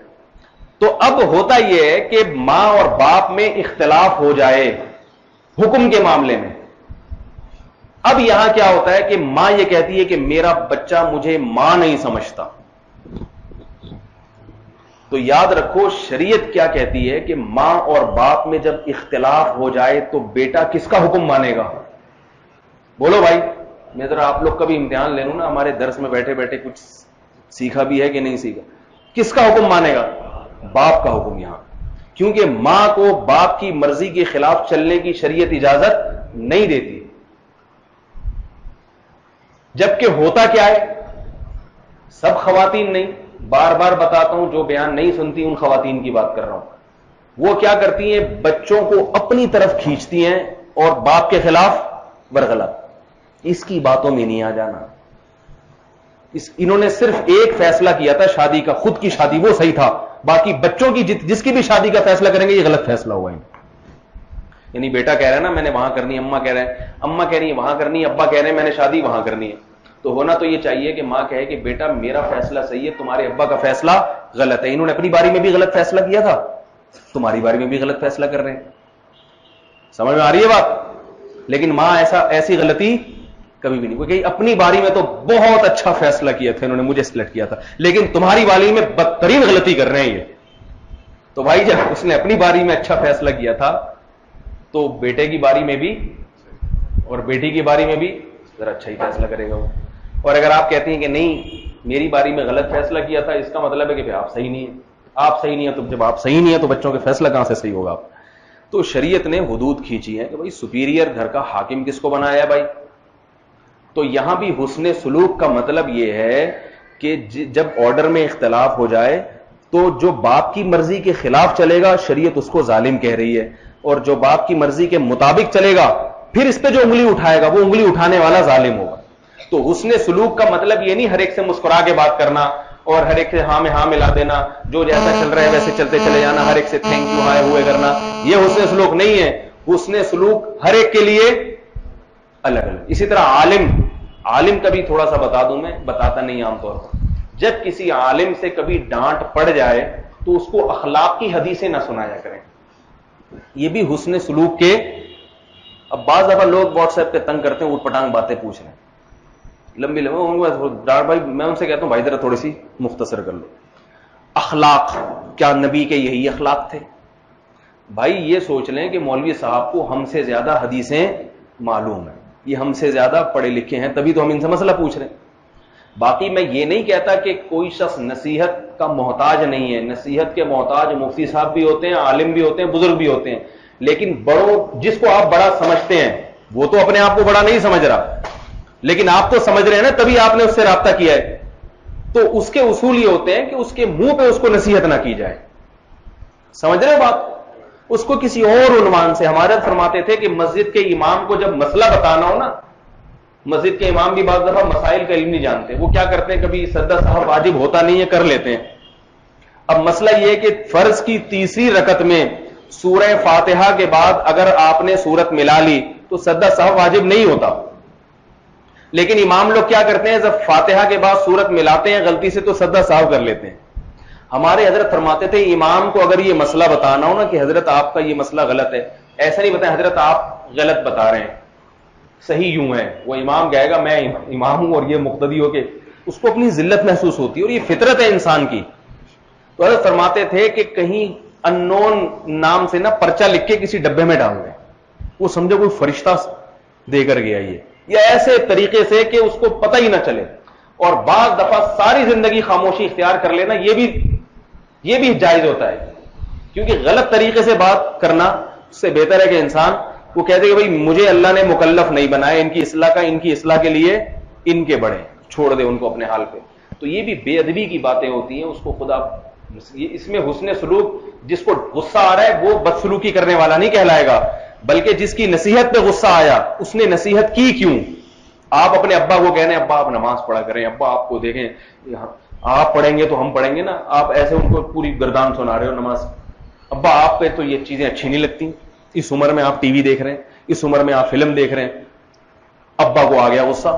[SPEAKER 2] تو اب ہوتا یہ ہے کہ ماں اور باپ میں اختلاف ہو جائے حکم کے معاملے میں، اب یہاں کیا ہوتا ہے کہ ماں یہ کہتی ہے کہ میرا بچہ مجھے ماں نہیں سمجھتا. تو یاد رکھو شریعت کیا کہتی ہے کہ ماں اور باپ میں جب اختلاف ہو جائے تو بیٹا کس کا حکم مانے گا؟ بولو بھائی. میں ذرا آپ لوگ کا بھی امتحان لے لوں نا, ہمارے درس میں بیٹھے بیٹھے کچھ سیکھا بھی ہے کہ نہیں سیکھا. کس کا حکم مانے گا؟ باپ کا حکم یہاں, کیونکہ ماں کو باپ کی مرضی کے خلاف چلنے کی شریعت اجازت نہیں دیتی. جبکہ ہوتا کیا ہے, سب خواتین نہیں, بار بار بتاتا ہوں, جو بیان نہیں سنتی ان خواتین کی بات کر رہا ہوں. وہ کیا کرتی ہیں, بچوں کو اپنی طرف کھینچتی ہیں اور باپ کے خلاف برغلط. اس کی باتوں میں نہیں آ جانا. انہوں نے صرف ایک فیصلہ کیا تھا شادی کا, خود کی شادی, وہ صحیح تھا. باقی بچوں کی جس کی بھی شادی کا فیصلہ کریں گے یہ غلط فیصلہ ہوا. یعنی بیٹا کہہ رہا ہے نا میں نے وہاں کرنی ہے, اماں کہہ رہے ہیں, اماں کہہ رہی ہے وہاں کرنی ہے, ابا کہہ رہے ہیں میں نے شادی وہاں کرنی ہے. تو ہونا تو یہ چاہیے کہ ماں کہے کہ بیٹا میرا فیصلہ صحیح ہے, تمہارے ابا کا فیصلہ غلط ہے. انہوں نے اپنی باری میں بھی غلط فیصلہ کیا تھا, تمہاری باری میں بھی غلط فیصلہ کر رہے ہیں. سمجھ میں آ رہی ہے بات؟ لیکن ماں ایسی غلطی کبھی بھی نہیں. کہ اپنی باری میں تو بہت اچھا فیصلہ کیا تھا انہوں نے, مجھے سلیکٹ کیا تھا, لیکن تمہاری باری میں بدترین غلطی کر رہے ہیں یہ. تو بھائی جب اس نے اپنی باری میں اچھا فیصلہ کیا تھا تو بیٹے کی باری میں بھی اور بیٹی کی باری میں بھی ذرا اچھا ہی فیصلہ کرے گا وہ. اور اگر آپ کہتی ہیں کہ نہیں میری باری میں غلط فیصلہ کیا تھا, اس کا مطلب ہے کہ آپ صحیح نہیں ہیں, آپ صحیح نہیں ہیں. تو جب آپ صحیح نہیں ہیں تو بچوں کے فیصلہ کہاں سے صحیح ہوگا؟ تو شریعت نے حدود کھینچی ہے کہ بھائی سپیریئر گھر کا حاکم کس کو بنایا ہے بھائی. تو یہاں بھی حسن سلوک کا مطلب یہ ہے کہ جب آرڈر میں اختلاف ہو جائے تو جو باپ کی مرضی کے خلاف چلے گا شریعت اس کو ظالم کہہ رہی ہے, اور جو باپ کی مرضی کے مطابق چلے گا پھر اس پہ جو انگلی اٹھائے گا وہ انگلی اٹھانے والا ظالم ہوگا. تو حسن سلوک کا مطلب یہ نہیں ہر ایک سے مسکرا کے بات کرنا اور ہر ایک سے ہاں میں ہاں ملا دینا, جو جیسا چل رہا ہے ویسے چلتے چلے جانا, ہر ایک سے تھینک یو ہائے ہوئے کرنا, یہ حسن سلوک نہیں ہے. حسن سلوک ہر ایک کے لیے الگ الگ. اسی طرح عالم کا بھی تھوڑا سا بتا دوں, میں بتاتا نہیں عام طور پر, جب کسی عالم سے کبھی ڈانٹ پڑ جائے تو اس کو اخلاق کی حدیثیں نہ سنایا کریں. یہ بھی حسن سلوک کے. اب بعض دفعہ لوگ واٹس ایپ پہ تنگ کرتے ہیں, اوٹ پٹانگ باتیں پوچھ رہے ہیں لمبی ڈانٹ, بھائی میں ان سے کہتا ہوں بھائی ذرا تھوڑی سی مختصر کر لو. اخلاق کیا نبی کے یہی اخلاق تھے؟ بھائی یہ سوچ لیں کہ مولوی صاحب کو ہم سے زیادہ حدیثیں معلوم ہیں, یہ ہم سے زیادہ پڑھے لکھے ہیں, تبھی تو ہم ان سے مسئلہ پوچھ رہے ہیں. باقی میں یہ نہیں کہتا کہ کوئی شخص نصیحت کا محتاج نہیں ہے. نصیحت کے محتاج مفتی صاحب بھی ہوتے ہیں, عالم بھی ہوتے ہیں, بزرگ بھی ہوتے ہیں, لیکن بڑوں جس کو آپ بڑا سمجھتے ہیں وہ تو اپنے آپ کو بڑا نہیں سمجھ رہا, لیکن آپ کو سمجھ رہے ہیں نا, تبھی آپ نے اس سے رابطہ کیا ہے. تو اس کے اصول یہ ہوتے ہیں کہ اس کے منہ پہ اس کو نصیحت نہ کی جائے. سمجھ رہے بات؟ اس کو کسی اور عنوان سے. ہمارے فرماتے تھے کہ مسجد کے امام کو جب مسئلہ بتانا ہو نا, مسجد کے امام بھی بعض دفعہ مسائل کا علم نہیں جانتے, وہ کیا کرتے ہیں کبھی سجدہ صاحب واجب ہوتا نہیں ہے کر لیتے ہیں. اب مسئلہ یہ کہ فرض کی تیسری رکعت میں سورہ فاتحہ کے بعد اگر آپ نے سورت ملا لی تو سجدہ صاحب واجب نہیں ہوتا, لیکن امام لوگ کیا کرتے ہیں جب فاتحہ کے بعد سورت ملاتے ہیں غلطی سے تو سجدہ صاحب کر لیتے ہیں. ہمارے حضرت فرماتے تھے امام کو اگر یہ مسئلہ بتانا ہو نا کہ حضرت آپ کا یہ مسئلہ غلط ہے, ایسا نہیں بتائیں حضرت آپ غلط بتا رہے ہیں, صحیح یوں ہے. وہ امام کہے گا میں امام ہوں اور یہ مقتدی ہو, کے اس کو اپنی ذلت محسوس ہوتی ہے, اور یہ فطرت ہے انسان کی. تو حضرت فرماتے تھے کہ کہیں اننون نام سے نا پرچہ لکھ کے کسی ڈبے میں ڈال دیں, وہ سمجھو کوئی فرشتہ دے کر گیا یہ, یا ایسے طریقے سے کہ اس کو پتہ ہی نہ چلے. اور بعض دفعہ ساری زندگی خاموشی اختیار کر لینا یہ بھی جائز ہوتا ہے, کیونکہ غلط طریقے سے بات کرنا اس سے بہتر ہے کہ انسان وہ کہتے کہ بھائی مجھے اللہ نے مکلف نہیں بنایا, ان کی اصلاح کے لیے ان کے بڑے, چھوڑ دے ان کو اپنے حال پہ. تو یہ بھی بے ادبی کی باتیں ہوتی ہیں, اس کو خدا اس میں حسن سلوک, جس کو غصہ آ رہا ہے وہ بدسلوکی کرنے والا نہیں کہلائے گا, بلکہ جس کی نصیحت پہ غصہ آیا اس نے نصیحت کی کیوں. آپ اپنے ابا کو کہنے ابا آپ نماز پڑھا کریں, ابا آپ کو دیکھیں آپ پڑھیں گے تو ہم پڑھیں گے نا, آپ ایسے ان کو پوری گردان سنا رہے ہو نماز, ابا آپ پہ تو یہ چیزیں اچھی نہیں لگتی, اس عمر میں آپ ٹی وی دیکھ رہے ہیں, اس عمر میں آپ فلم دیکھ رہے ہیں. ابا کو آ گیا غصہ,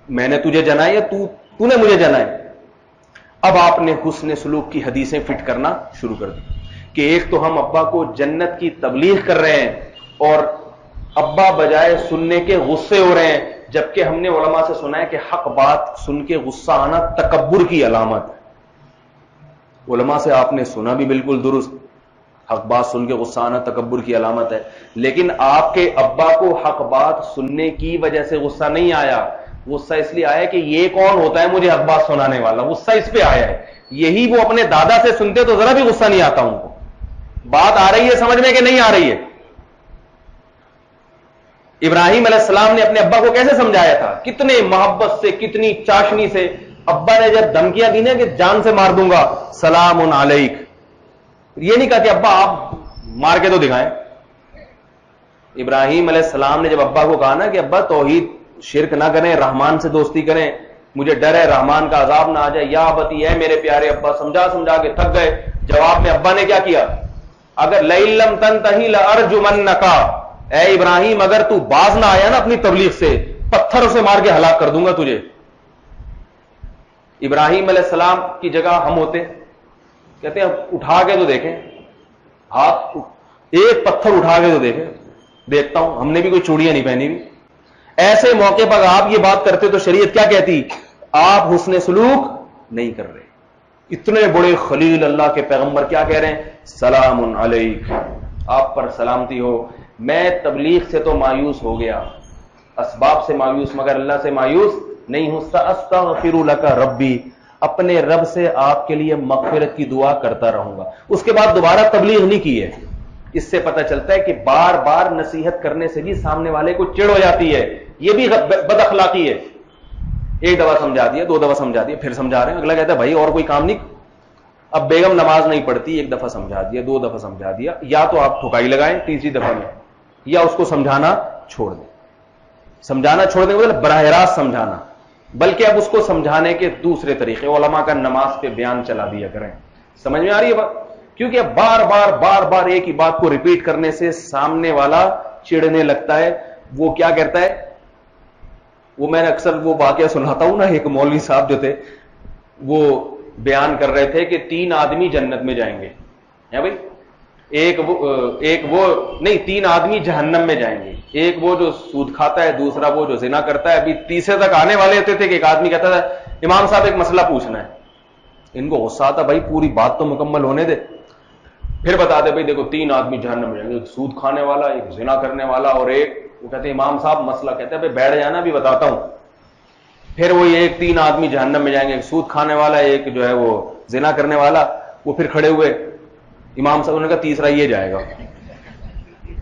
[SPEAKER 2] میں نے تجھے جنا ہے یا تو نے مجھے جنا ہے. اب آپ نے حسن سلوک کی حدیثیں فٹ کرنا شروع کر دی کہ ایک تو ہم ابا کو جنت کی تبلیغ کر رہے ہیں اور ابا بجائے سننے کے غصے ہو رہے ہیں، جبکہ ہم نے علماء سے سنا ہے کہ حق بات سن کے غصہ آنا تکبر کی علامت ہے۔ علماء سے آپ نے سنا بھی بالکل درست، حق بات سن کے غصہ آنا تکبر کی علامت ہے، لیکن آپ کے ابا کو حق بات سننے کی وجہ سے غصہ نہیں آیا، غصہ اس لیے آیا کہ یہ کون ہوتا ہے مجھے حق بات سنانے والا، غصہ اس پہ آیا ہے۔ یہی وہ اپنے دادا سے سنتے تو ذرا بھی غصہ نہیں آتا ان کو۔ بات آ رہی ہے سمجھ میں کہ نہیں آ رہی ہے؟ ابراہیم علیہ السلام نے اپنے ابا کو کیسے سمجھایا تھا؟ کتنے محبت سے، کتنی چاشنی سے۔ ابا نے جب دھمکیاں دی نا کہ جان سے مار دوں گا، سلام علیک، یہ نہیں کہا کہ ابا آپ مار کے تو دکھائیں۔ ابراہیم علیہ السلام نے جب ابا کو کہا نا کہ ابا توحید شرک نہ کریں، رحمان سے دوستی کریں، مجھے ڈر ہے رحمان کا عذاب نہ آ جائے، یا ابتی ہے میرے پیارے ابا، سمجھا سمجھا کے تھک گئے۔ جواب میں ابا نے کیا کیا؟ اگر لئن لم تنتہی لارجمنک، اے ابراہیم اگر تو باز نہ آیا نا اپنی تبلیغ سے، پتھر سے مار کے ہلاک کر دوں گا تجھے۔ ابراہیم علیہ السلام کی جگہ ہم ہوتے، کہتے ہیں اٹھا کے تو دیکھیں ہاتھ، ایک پتھر اٹھا کے تو دیکھیں، دیکھتا ہوں، ہم نے بھی کوئی چوڑیاں نہیں پہنی ہوئی۔ ایسے موقع پر آپ یہ بات کرتے تو شریعت کیا کہتی؟ آپ حسن سلوک نہیں کر رہے۔ اتنے بڑے خلیل اللہ کے پیغمبر کیا کہہ رہے ہیں؟ سلام علیک، آپ پر سلامتی ہو۔ میں تبلیغ سے تو مایوس ہو گیا، اسباب سے مایوس، مگر اللہ سے مایوس نہیں ہوں۔ ساستغفر لک ربی، اپنے رب سے آپ کے لیے مغفرت کی دعا کرتا رہوں گا۔ اس کے بعد دوبارہ تبلیغ نہیں کی ہے۔ اس سے پتہ چلتا ہے کہ بار بار نصیحت کرنے سے بھی سامنے والے کو چڑ ہو جاتی ہے، یہ بھی بد اخلاقی ہے۔ ایک دفعہ سمجھا دیا، دو دفعہ سمجھا دیا، پھر سمجھا رہے ہیں، اگلا کہتا ہے بھائی اور کوئی کام نہیں۔ اب بیگم نماز نہیں پڑھتی، ایک دفعہ سمجھا دیا، دو دفعہ سمجھا دیا، یا تو آپ ٹھکائی لگائیں تیسری دفعہ میں، یا اس کو سمجھانا چھوڑ دیں۔ سمجھانا چھوڑ دیں مطلب براہ راست سمجھانا، بلکہ اب اس کو سمجھانے کے دوسرے طریقے، علماء کا نماز پہ بیان چلا دیا کریں۔ سمجھ میں آ رہی ہے بات؟ کیونکہ اب بار بار ایک ہی بات کو ریپیٹ کرنے سے سامنے والا چڑنے لگتا ہے۔ وہ کیا کہتا ہے، وہ میں نے اکثر وہ واقعہ سناتا ہوں نا، ایک مولوی صاحب جو تھے وہ بیان کر رہے تھے کہ 3 آدمی جنت میں جائیں گے، ہے بھائی، ایک وہ نہیں، 3 آدمی جہنم میں جائیں گے، ایک وہ جو سود کھاتا ہے، دوسرا وہ جو زنا کرتا ہے۔ ابھی تیسرے تک آنے والے ہوتے تھے کہ ایک آدمی کہتا تھا امام صاحب ایک مسئلہ پوچھنا ہے۔ ان کو غصہ آتا، بھائی پوری بات تو مکمل ہونے دے، پھر بتا دے بھائی دیکھو 3 آدمی جہنم میں جائیں گے، ایک سود کھانے والا، ایک زنا کرنے والا، اور ایک، وہ کہتے ہیں امام صاحب مسئلہ، کہتے ہیں بھائی بیٹھ جانا بھی بتاتا ہوں۔ پھر وہ ایک 3 آدمی جہنم میں جائیں گے، ایک سود کھانے والا، ایک جو ہے وہ زنا کرنے والا۔ وہ پھر کھڑے ہوئے، امام صاحب نے کہا تیسرا یہ جائے گا۔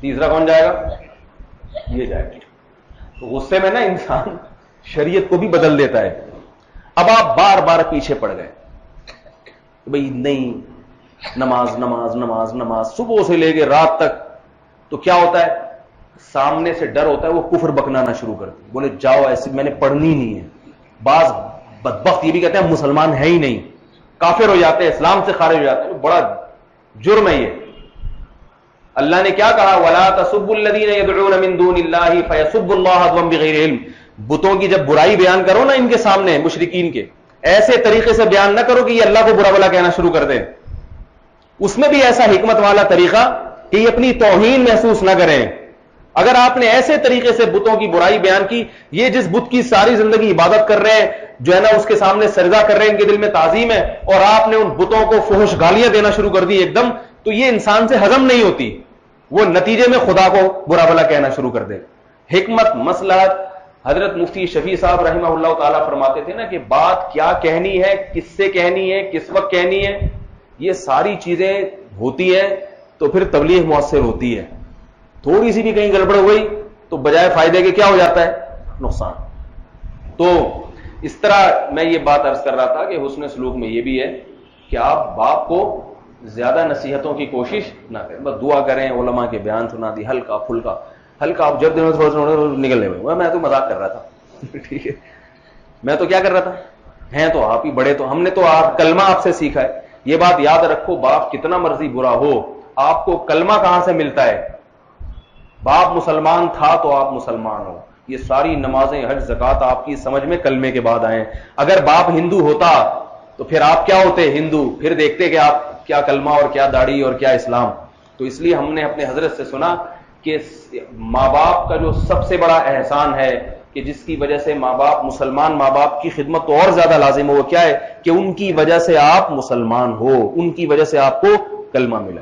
[SPEAKER 2] تیسرا کون جائے گا؟ یہ جائے گا۔ تو غصے میں نا انسان شریعت کو بھی بدل دیتا ہے۔ اب آپ بار بار پیچھے پڑ گئے، بھئی نہیں، نماز نماز نماز نماز، صبح سے لے کے رات تک۔ تو کیا ہوتا ہے، سامنے سے ڈر ہوتا ہے، وہ کفر بکنانا شروع کرتے، بولے جاؤ ایسے میں نے پڑھنی نہیں ہے۔ بعض بدبخت یہ بھی کہتے ہیں مسلمان ہے ہی نہیں، کافر ہو جاتے ہیں، اسلام سے خارج ہو جاتے ہیں۔ بڑا جرم ہے یہ۔ اللہ نے کیا کہا، وَلَا تَسُبُّوا الَّذِينَ يَدْعُونَ مِن دُونِ اللَّهِ فَيَسُبُّوا اللَّهَ عَدْوًا بِغَيْرِ عِلْمٍ۔ بتوں کی جب برائی بیان کرو نا ان کے سامنے، مشرکین کے، ایسے طریقے سے بیان نہ کرو کہ یہ اللہ کو برا بھلا کہنا شروع کر دیں۔ اس میں بھی ایسا حکمت والا طریقہ کہ یہ اپنی توہین محسوس نہ کریں۔ اگر آپ نے ایسے طریقے سے بتوں کی برائی بیان کی، یہ جس بت کی ساری زندگی عبادت کر رہے ہیں، جو ہے نا اس کے سامنے سجدہ کر رہے ہیں، ان کے دل میں تعظیم ہے، اور آپ نے ان بتوں کو فحش گالیاں دینا شروع کر دی ایک دم، تو یہ انسان سے ہضم نہیں ہوتی، وہ نتیجے میں خدا کو برا بھلا کہنا شروع کر دے۔ حکمت، مصلحت، حضرت مفتی شفیع صاحب رحمہ اللہ تعالیٰ فرماتے تھے نا کہ بات کیا کہنی ہے، کس سے کہنی ہے، کس وقت کہنی ہے، یہ ساری چیزیں ہوتی ہیں تو پھر تبلیغ مؤثر ہوتی ہے۔ تھوڑی سی بھی کہیں گڑبڑ ہوئی تو بجائے فائدے کے کیا ہو جاتا ہے، نقصان۔ تو اس طرح میں یہ بات عرض کر رہا تھا کہ حسن سلوک میں یہ بھی ہے کہ آپ باپ کو زیادہ نصیحتوں کی کوشش نہ کریں، بس دعا کریں، علماء کے بیان سنا دی، ہلکا پھلکا ہلکا، آپ جب دنوں تھوڑا نکلنے ہوئے، میں تو مذاق کر رہا تھا ٹھیک ہے، میں تو کیا کر رہا تھا، ہیں تو آپ ہی بڑے، تو ہم نے تو آپ کلمہ آپ سے سیکھا ہے۔ یہ بات یاد رکھو، باپ کتنا مرضی برا ہو، آپ کو کلمہ کہاں سے ملتا ہے؟ باپ مسلمان تھا تو آپ مسلمان ہو، یہ ساری نمازیں، حج، زکوٰۃ آپ کی سمجھ میں کلمے کے بعد آئیں۔ اگر باپ ہندو ہوتا تو پھر آپ کیا ہوتے؟ ہندو، پھر دیکھتے کہ آپ کیا کلمہ اور کیا داڑھی اور کیا اسلام۔ تو اس لیے ہم نے اپنے حضرت سے سنا کہ ماں باپ کا جو سب سے بڑا احسان ہے کہ جس کی وجہ سے ماں باپ مسلمان ماں باپ کی خدمت تو اور زیادہ لازم ہو، وہ کیا ہے کہ ان کی وجہ سے آپ مسلمان ہو، ان کی وجہ سے آپ کو کلمہ ملا۔